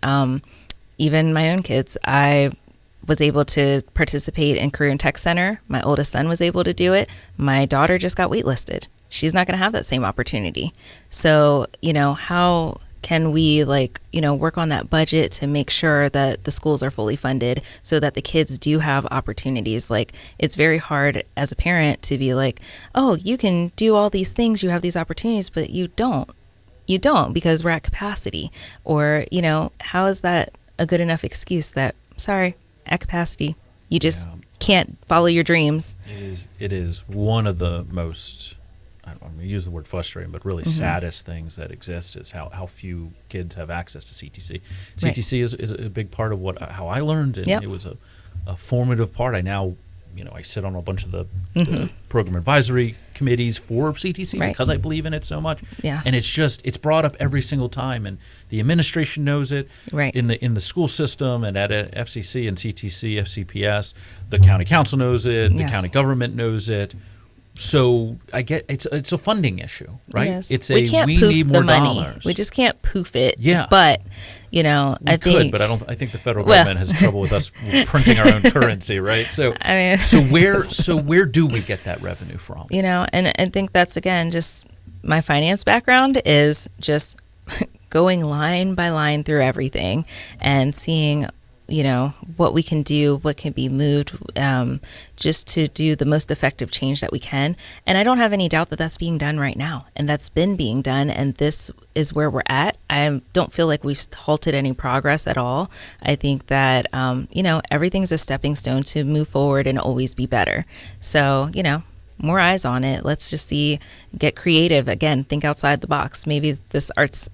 Even my own kids, I was able to participate in Career and Tech Center. My oldest son was able to do it. My daughter just got waitlisted. She's not going to have that same opportunity. So, how can we work on that budget to make sure that the schools are fully funded so that the kids do have opportunities? Like, it's very hard as a parent to be like, oh, you can do all these things, you have these opportunities, but you don't because we're at capacity. Or, how is that a good enough excuse that, sorry, at capacity, you just can't follow your dreams? It is one of the most, I'm going to use the word frustrating, but really saddest things that exist is how few kids have access to CTC. CTC is a big part of how I learned, and it was a formative part. I now, I sit on a bunch of the program advisory committees for CTC because I believe in it so much. Yeah. And it's brought up every single time, and the administration knows it in the school system and at FCC and CTC, FCPS. The county council knows it. The county government knows it. So I get it's a funding issue, right? Yes. It's we can't poof need more the money. dollars. We just can't poof it. Yeah. But We could, but I think the federal government has trouble with us printing our own currency, right? So where do we get that revenue from? And I think that's, again, just my finance background is just going line by line through everything and seeing what we can do, what can be moved, just to do the most effective change that we can. And I don't have any doubt that that's being done right now, and that's been being done, and this is where we're at. I don't feel like we've halted any progress at all. I think that, everything's a stepping stone to move forward and always be better. So, more eyes on it. Let's just get creative again, think outside the box. Maybe this arts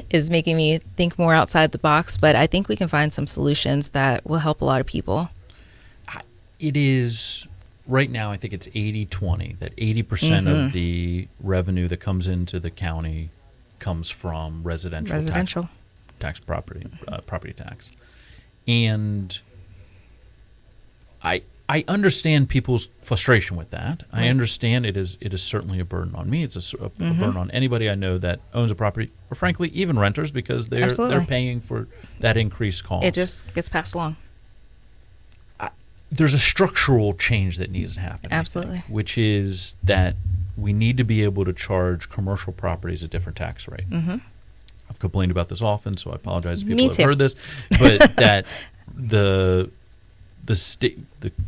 is making me think more outside the box, but I think we can find some solutions that will help a lot of people. It is right now, I think it's 80-20, that 80% of the revenue that comes into the county comes from residential. Tax property tax. And I understand people's frustration with that. Right. I understand it is certainly a burden on me. It's a burden on anybody I know that owns a property, or frankly, even renters, because they're paying for that increased cost. It just gets passed along. There's a structural change that needs to happen. Absolutely. I think, which is that we need to be able to charge commercial properties a different tax rate. Mm-hmm. I've complained about this often, so I apologize if people have heard this, but that the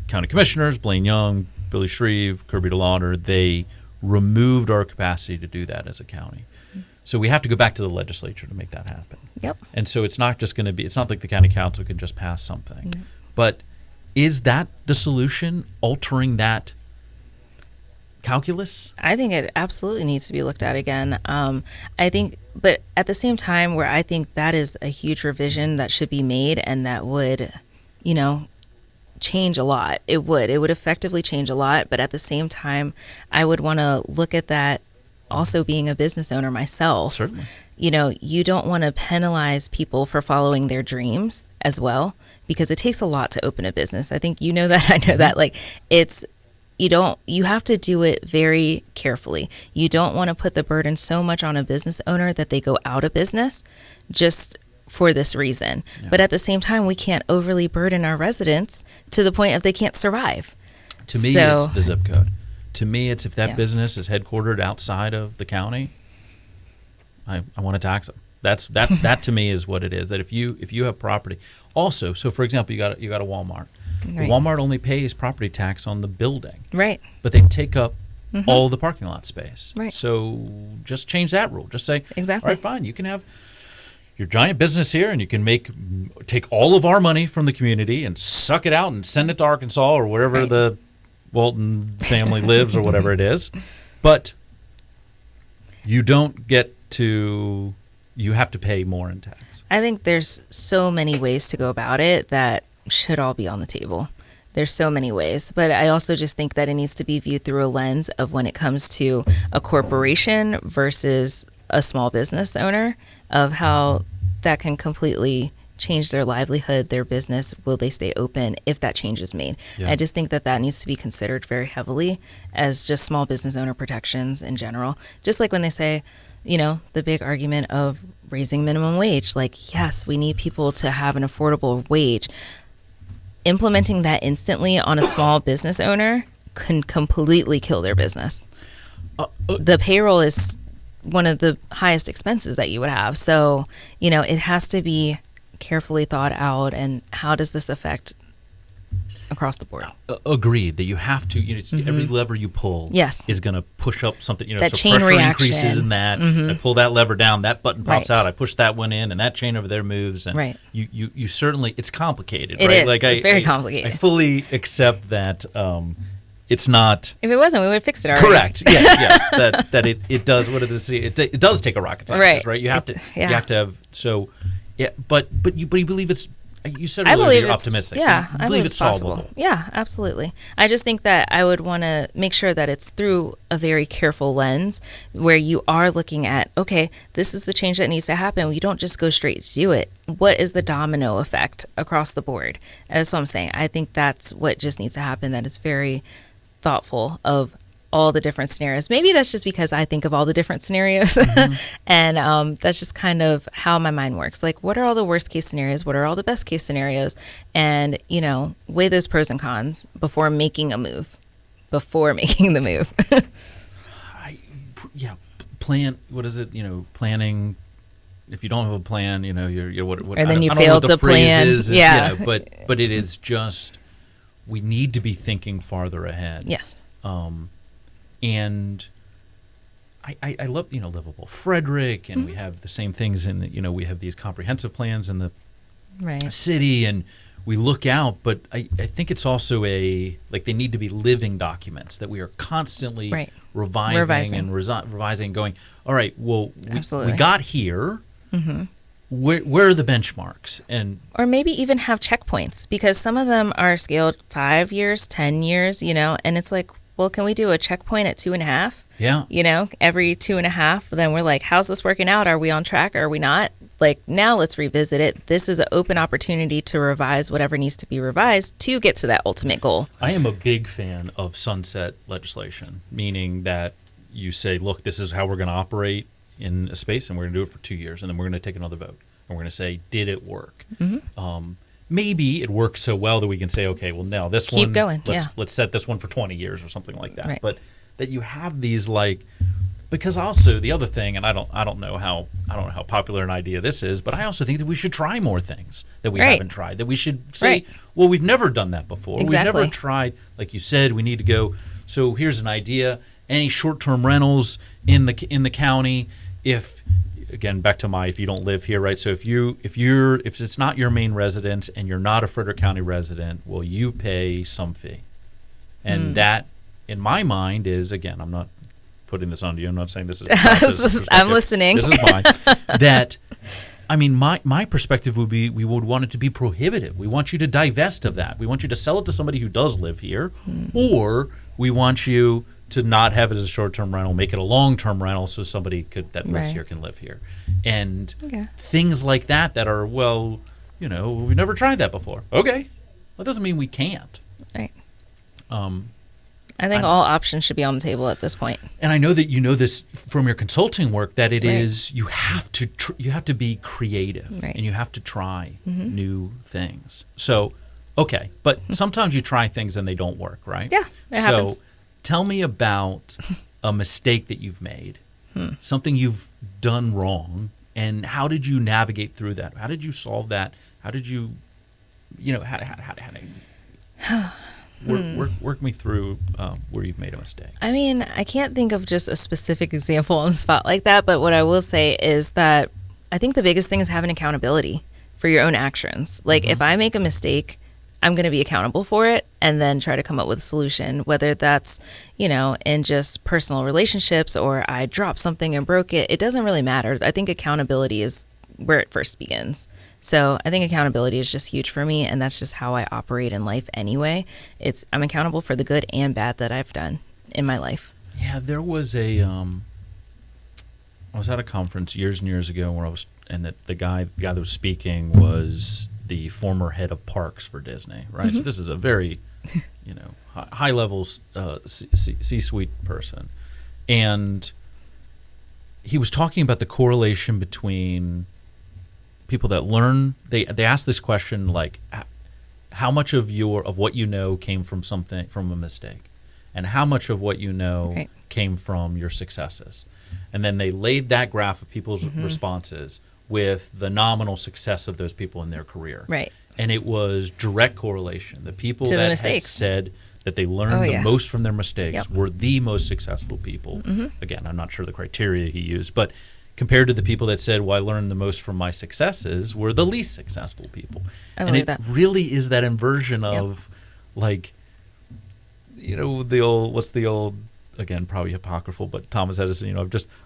county commissioners, Blaine Young, Billy Shreve, Kirby DeLauder, they removed our capacity to do that as a county. So we have to go back to the legislature to make that happen. Yep. And so it's not just going to be, it's not like the county council can just pass something. No. But is that the solution, altering that calculus? I think it absolutely needs to be looked at again. I think, but at the same time, where I think that is a huge revision that should be made, and that would, change a lot. It would effectively change a lot. But at the same time, I would want to look at that also being a business owner myself. Certainly. You don't want to penalize people for following their dreams as well, because it takes a lot to open a business. I think you know that. I know that. Like, you have to do it very carefully. You don't want to put the burden so much on a business owner that they go out of business just for this reason. Yeah. But at the same time, we can't overly burden our residents to the point of they can't survive. To me, it's the zip code. To me, it's if that business is headquartered outside of the county, I want to tax them. That to me is what it is. That if you have property, also, so for example, you got a Walmart. Right. Walmart only pays property tax on the building, right? But they take up all the parking lot space, right? So just change that rule. Just say, exactly. All right, fine. You can have your giant business here, and you can take all of our money from the community and suck it out and send it to Arkansas or wherever the Walton family lives or whatever it is. But you don't get to. You have to pay more in tax. I think there's so many ways to go about it that should all be on the table. There's so many ways, but I also just think that it needs to be viewed through a lens of when it comes to a corporation versus a small business owner, of how that can completely change their livelihood, their business. Will they stay open if that change is made? Yeah. I just think that needs to be considered very heavily as just small business owner protections in general. Just like when they say, the big argument of raising minimum wage, like, yes, we need people to have an affordable wage. Implementing that instantly on a small business owner can completely kill their business. The payroll is one of the highest expenses that you would have. So, it has to be carefully thought out. And how does this affect across the board? Agreed that you have to. Every lever you pull is going to push up something. That so chain pressure reaction increases in that. I pull that lever down, that button pops out. I push that one in, and that chain over there moves. And you certainly, it's complicated. It right? is. Like it's very complicated. I fully accept that. It's not. If it wasn't, we would fix it already. Correct. Yes. That it does. What it is. It does take a rocket scientist, right? You have to have. So, yeah. But you believe it's. You said earlier you're optimistic. Yeah, I believe it's possible. solvable. Yeah, absolutely. I just think that I would want to make sure that it's through a very careful lens where you are looking at, okay, this is the change that needs to happen. You don't just go straight to do it. What is the domino effect across the board? And that's what I'm saying. I think that's what just needs to happen. That is very thoughtful of all the different scenarios. Maybe that's just because I think of all the different scenarios and that's just kind of how my mind works. Like, what are all the worst case scenarios? What are all the best case scenarios? And, weigh those pros and cons before making a move, Plan. What is it? Planning. If you don't have a plan, you're what or then you fail to plan. Yeah. But it is just, we need to be thinking farther ahead. Yes. And I love, Livable Frederick, and we have the same things in we have these comprehensive plans in the city, and we look out, but I think it's also they need to be living documents that we are constantly Right. revising and going, all right, well, we got here. Mm-hmm. Where are the benchmarks? Or maybe even have checkpoints, because some of them are scaled 5 years, 10 years, and it's like, well, can we do a checkpoint at 2.5? Yeah. Every 2.5, then we're like, how's this working out? Are we on track? Are we not? Like, now let's revisit it. This is an open opportunity to revise whatever needs to be revised to get to that ultimate goal. I am a big fan of sunset legislation, meaning that you say, look, this is how we're going to operate in a space, and we're going to do it for 2 years, and then we're going to take another vote, and we're going to say, did it work? Mm-hmm. Maybe it works so well that we can say, okay, well, now this Keep going. Let's set this one for 20 years or something like that. Right. But that you have these because also the other thing, and I don't know how popular an idea this is, but I also think that we should try more things that we haven't tried. That we should say, well, we've never done that before. Exactly. We've never tried, like you said, we need to go. So here's an idea: any short-term rentals in the county. If back to if you don't live here, right? So if it's not your main residence and you're not a Frederick County resident, well, you pay some fee, and that, in my mind, is, again, I'm not putting this on you. I'm not saying this is. I'm listening. This is mine. That, I mean, my perspective would be, we would want it to be prohibitive. We want you to divest of that. We want you to sell it to somebody who does live here, or we want you to not have it as a short-term rental, make it a long-term rental, so somebody that lives here can live here, and things like that are, well, we've never tried that before. Okay, that doesn't mean we can't. Right. I think all options should be on the table at this point. And I know that you know this from your consulting work, that it is, you have to be creative, and you have to try new things. So, okay, but sometimes you try things and they don't work, right? Yeah, it happens. Tell me about a mistake that you've made, something you've done wrong, and how did you navigate through that? How did you solve that? How did you, work me through where you've made a mistake? I mean, I can't think of just a specific example on the spot like that, but what I will say is that I think the biggest thing is having accountability for your own actions. Like, if I make a mistake, I'm going to be accountable for it, and then try to come up with a solution, whether that's, in just personal relationships, or I dropped something and broke it. It doesn't really matter. I think accountability is where it first begins. So I think accountability is just huge for me, and that's just how I operate in life anyway. I'm accountable for the good and bad that I've done in my life. Yeah, there was I was at a conference years and years ago where the guy that was speaking was the former head of parks for Disney, right? So this is a very, high level C-suite person, and he was talking about the correlation between people that learn. They asked this question, like, how much of what you know came from a mistake, and how much of what you know came from your successes, and then they laid that graph of people's responses with the nominal success of those people in their career. Right. And it was direct correlation. The people that had said that they learned the most from their mistakes were the most successful people. Again, I'm not sure the criteria he used, but compared to the people that said, well, I learned the most from my successes, were the least successful people. And it really is that inversion of, like, what's the old, again, probably apocryphal, but Thomas Edison,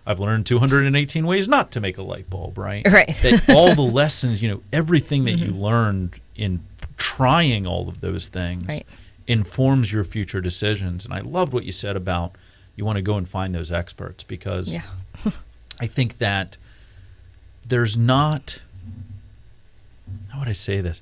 I've learned 218 ways not to make a light bulb, right? Right. That all the lessons, everything that you learned in trying all of those things informs your future decisions. And I loved what you said about you want to go and find those experts, because I think that there's not, how would I say this?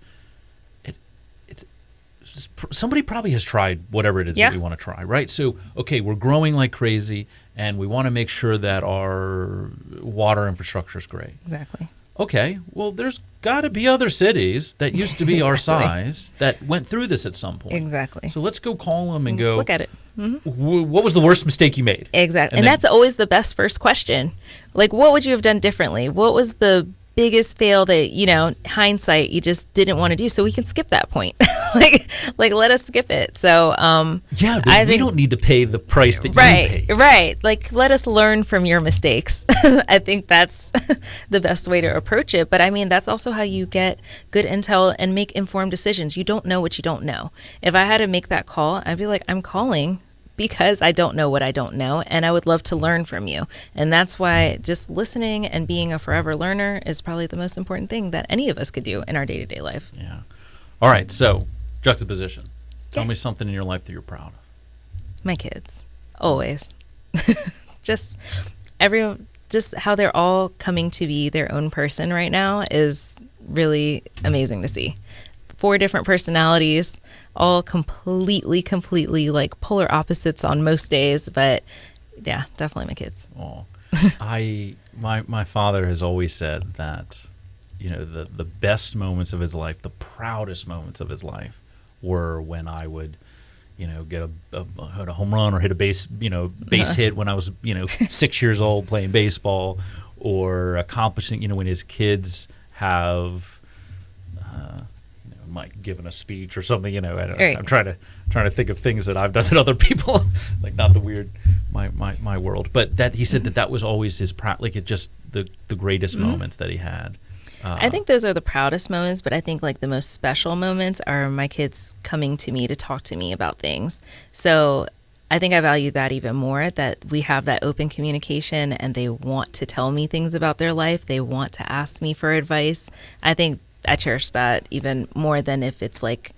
Somebody probably has tried whatever it is that we want to try, right? So, okay, we're growing like crazy, and we want to make sure that our water infrastructure is great. Exactly. Okay, well, there's got to be other cities that used to be our size that went through this at some point. Exactly. So let's go call them and let's go, look at it. What was the worst mistake you made? Exactly. And that's always the best first question. Like, what would you have done differently? What was the biggest fail that, hindsight, you just didn't want to do. So we can skip that point. like let us skip it. So, yeah, but we don't need to pay the price that you pay. Right. Like, let us learn from your mistakes. I think that's the best way to approach it. But I mean, that's also how you get good intel and make informed decisions. You don't know what you don't know. If I had to make that call, I'd be like, I'm calling because I don't know what I don't know, and I would love to learn from you. And that's why just listening and being a forever learner is probably the most important thing that any of us could do in our day-to-day life. Yeah. All right, so juxtaposition. Tell Yeah. me something in your life that you're proud of. My kids, always. just how they're all coming to be their own person right now is really amazing to see. 4 different personalities, all completely like polar opposites on most days, but yeah, definitely my kids. Oh, my father has always said that, the best moments of his life, the proudest moments of his life, were when I would, get a home run or hit a base hit when I was 6 years old playing baseball, or accomplishing when his kids have. Like giving a speech or something, I don't know. Right. I'm trying to think of things that I've done that other people, like not the weird my world, but that he said that was always his like it just the greatest moments that he had. I think those are the proudest moments, but I think like the most special moments are my kids coming to me to talk to me about things. So I think I value that even more, that we have that open communication and they want to tell me things about their life. They want to ask me for advice. I think I cherish that even more than if it's like,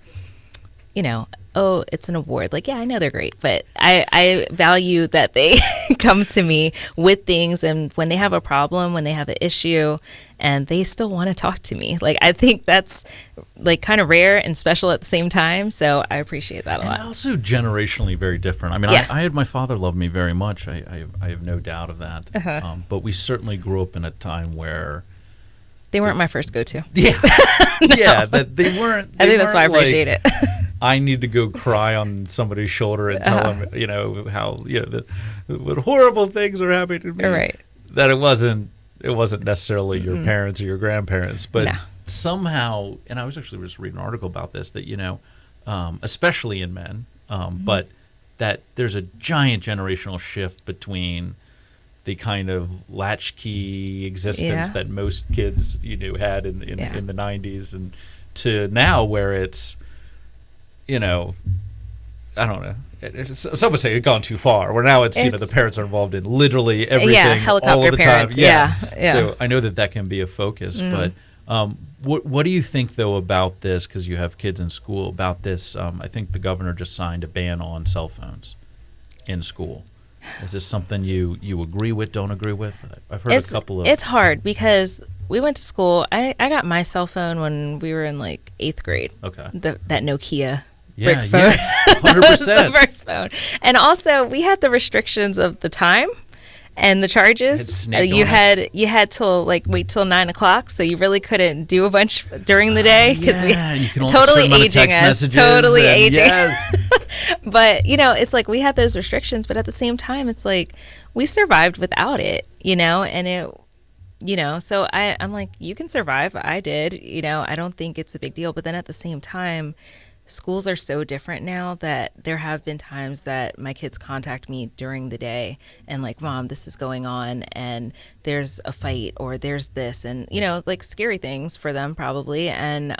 oh, it's an award. Like, yeah, I know they're great, but I value that they come to me with things, and when they have a problem, when they have an issue, and they still want to talk to me. Like, I think that's like kind of rare and special at the same time. So I appreciate that a lot. And also generationally very different. I mean, Yeah. I had my father love me very much. I have no doubt of that. Uh-huh. But we certainly grew up in a time where. They weren't my first go-to. Yeah, yeah, that they weren't. I think that's why I like, appreciate it. I need to go cry on somebody's shoulder and tell them, how what horrible things are happening to me. Right. That it wasn't necessarily your parents or your grandparents, but No. somehow. And I was actually just reading an article about this that especially in men, but that there's a giant generational shift between the kind of latchkey existence Yeah. that most kids had in the 90s, and to now where it's I don't know, some would say it's gone too far, where now it's the parents are involved in literally everything helicopter all of the parents. time. Yeah. So I know that can be a focus, but what do you think though about this, because you have kids in school, about this? I think the governor just signed a ban on cell phones in school. Is this something you agree with, don't agree with? I've heard a couple of... It's hard because we went to school. I got my cell phone when we were in like 8th grade. Okay. That Nokia Yeah, brick phone. yes, 100%. was the first phone. And also we had the restrictions of the time and the charges. You had till wait till 9:00, so you really couldn't do a bunch during the day because you can only totally aging us, totally aging. Yes. But it's like we had those restrictions, but at the same time, it's like we survived without it, and it, so I'm like, you can survive. I did, I don't think it's a big deal. But then at the same time, schools are so different now that there have been times that my kids contact me during the day and like, Mom, this is going on and there's a fight or there's this, and like scary things for them probably, and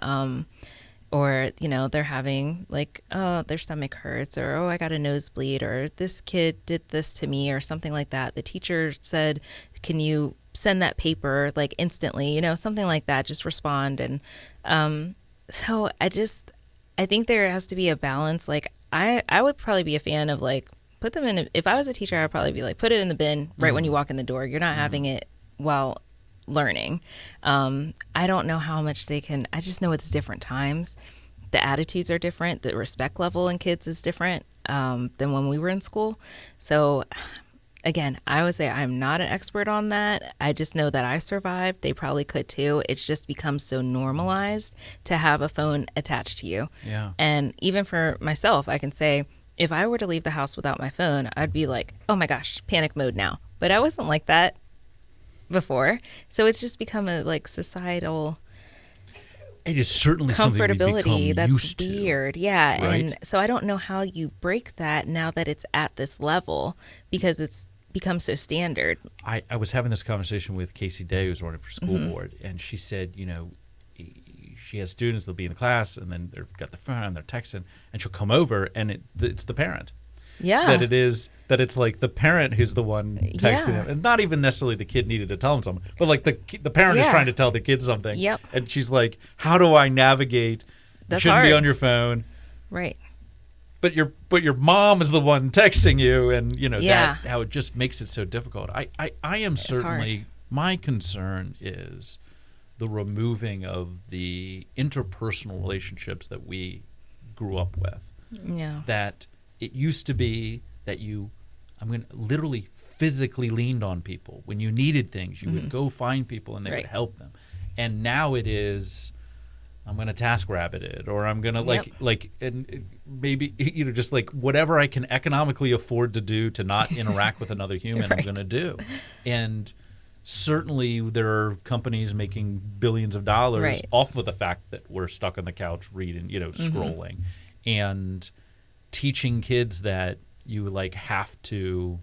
or they're having like, oh, their stomach hurts, or oh, I got a nosebleed, or this kid did this to me, or something like that. The teacher said, can you send that paper like instantly, something like that, just respond. And so I think there has to be a balance. Like I would probably be a fan of like, put them in, if I was a teacher, I'd probably be like, put it in the bin right when you walk in the door. You're not having it while learning. I don't know how much they can, I just know it's different times. The attitudes are different. The respect level in kids is different than when we were in school. So again, I would say I'm not an expert on that. I just know that I survived. They probably could too. It's just become so normalized to have a phone attached to you. Yeah. And even for myself, I can say, if I were to leave the house without my phone, I'd be like, oh my gosh, panic mode now. But I wasn't like that before. So it's just become a like societal It is certainly something we've comfortability become that's used to. weird. Yeah. right? And so I don't know how you break that now that it's at this level because it's become so standard. I was having this conversation with Casey Day, who's running for school Mm-hmm. board, and she said, she has students, they'll be in the class, and then they've got the phone, and they're texting, and she'll come over, and it's the parent. Yeah. That it's like the parent who's the one texting Yeah. them, and not even necessarily the kid needed to tell him something, but like the parent is Yeah. trying to tell the kid something. Yep. And she's like, "How do I navigate? That's you shouldn't be hard. on your phone, Right. but your mom is the one texting you, and Yeah. that how it just makes it so difficult." I am certainly, my concern is the removing of the interpersonal relationships that we grew up with. Yeah. That it used to be that literally physically leaned on people. When you needed things, you would go find people and they Right. would help them. And now it is, I'm going to task rabbit it, or I'm going to and maybe, just like whatever I can economically afford to do to not interact with another human, I'm Right. going to do. And certainly there are companies making billions of dollars Right. off of the fact that we're stuck on the couch reading, scrolling, and teaching kids that you like have to.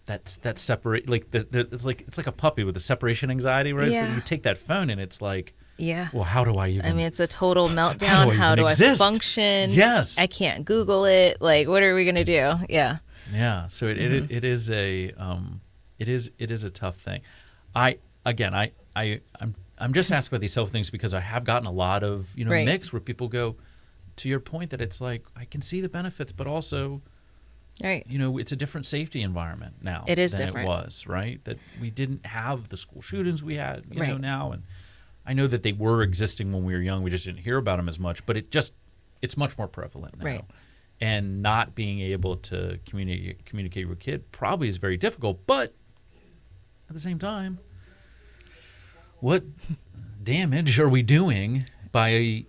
That's separate, like it's like a puppy with a separation anxiety, right? So Yeah. you take that phone and it's like, Yeah. well, how do I even? I mean, it's a total meltdown. How do I exist? function? Yes. I can't Google it. Like, what are we going to do? Yeah. Yeah, so it is a tough thing. I'm just asking about these self things because I have gotten a lot of Right. mix where people go, to your point, that it's like I can see the benefits, but also Right. it's a different safety environment now. It is than different. It was, right? That we didn't have the school shootings we had Right. now, and I know that they were existing when we were young. We just didn't hear about them as much, but it's much more prevalent now. Right. And not being able to communicate with a kid probably is very difficult. But at the same time, what damage are we doing by,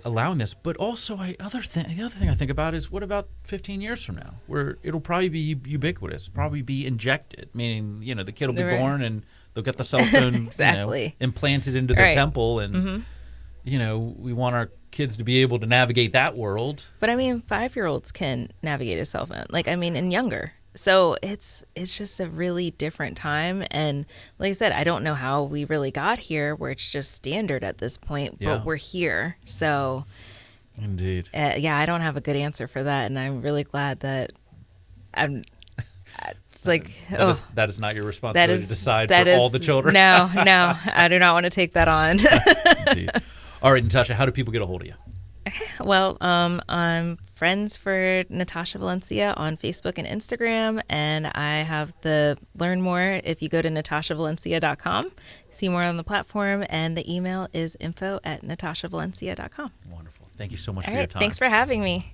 allowing this? But also, the other thing I think about is, what about 15 years from now, where it'll probably be ubiquitous, probably be injected, meaning the kid will be Right. born and they'll get the cell phone Exactly. implanted into the Right. temple, and we want our kids to be able to navigate that world. But I mean, 5-year-olds can navigate a cell phone. Like, I mean, and younger. So it's just a really different time. And like I said, I don't know how we really got here where it's just standard at this point, Yeah. but we're here. So Indeed. yeah, I don't have a good answer for that. And I'm really glad that it's like, That is not your responsibility to decide that for is- all the children. No, I do not want to take that on. Indeed. All right, Natasha, how do people get a hold of you? Well, I'm friends for Natasha Valencia on Facebook and Instagram, and I have the learn more if you go to natashavalencia.com, see more on the platform, and the email is info@natashavalencia.com. Wonderful. Thank you so much All for your right, time. thanks for having me.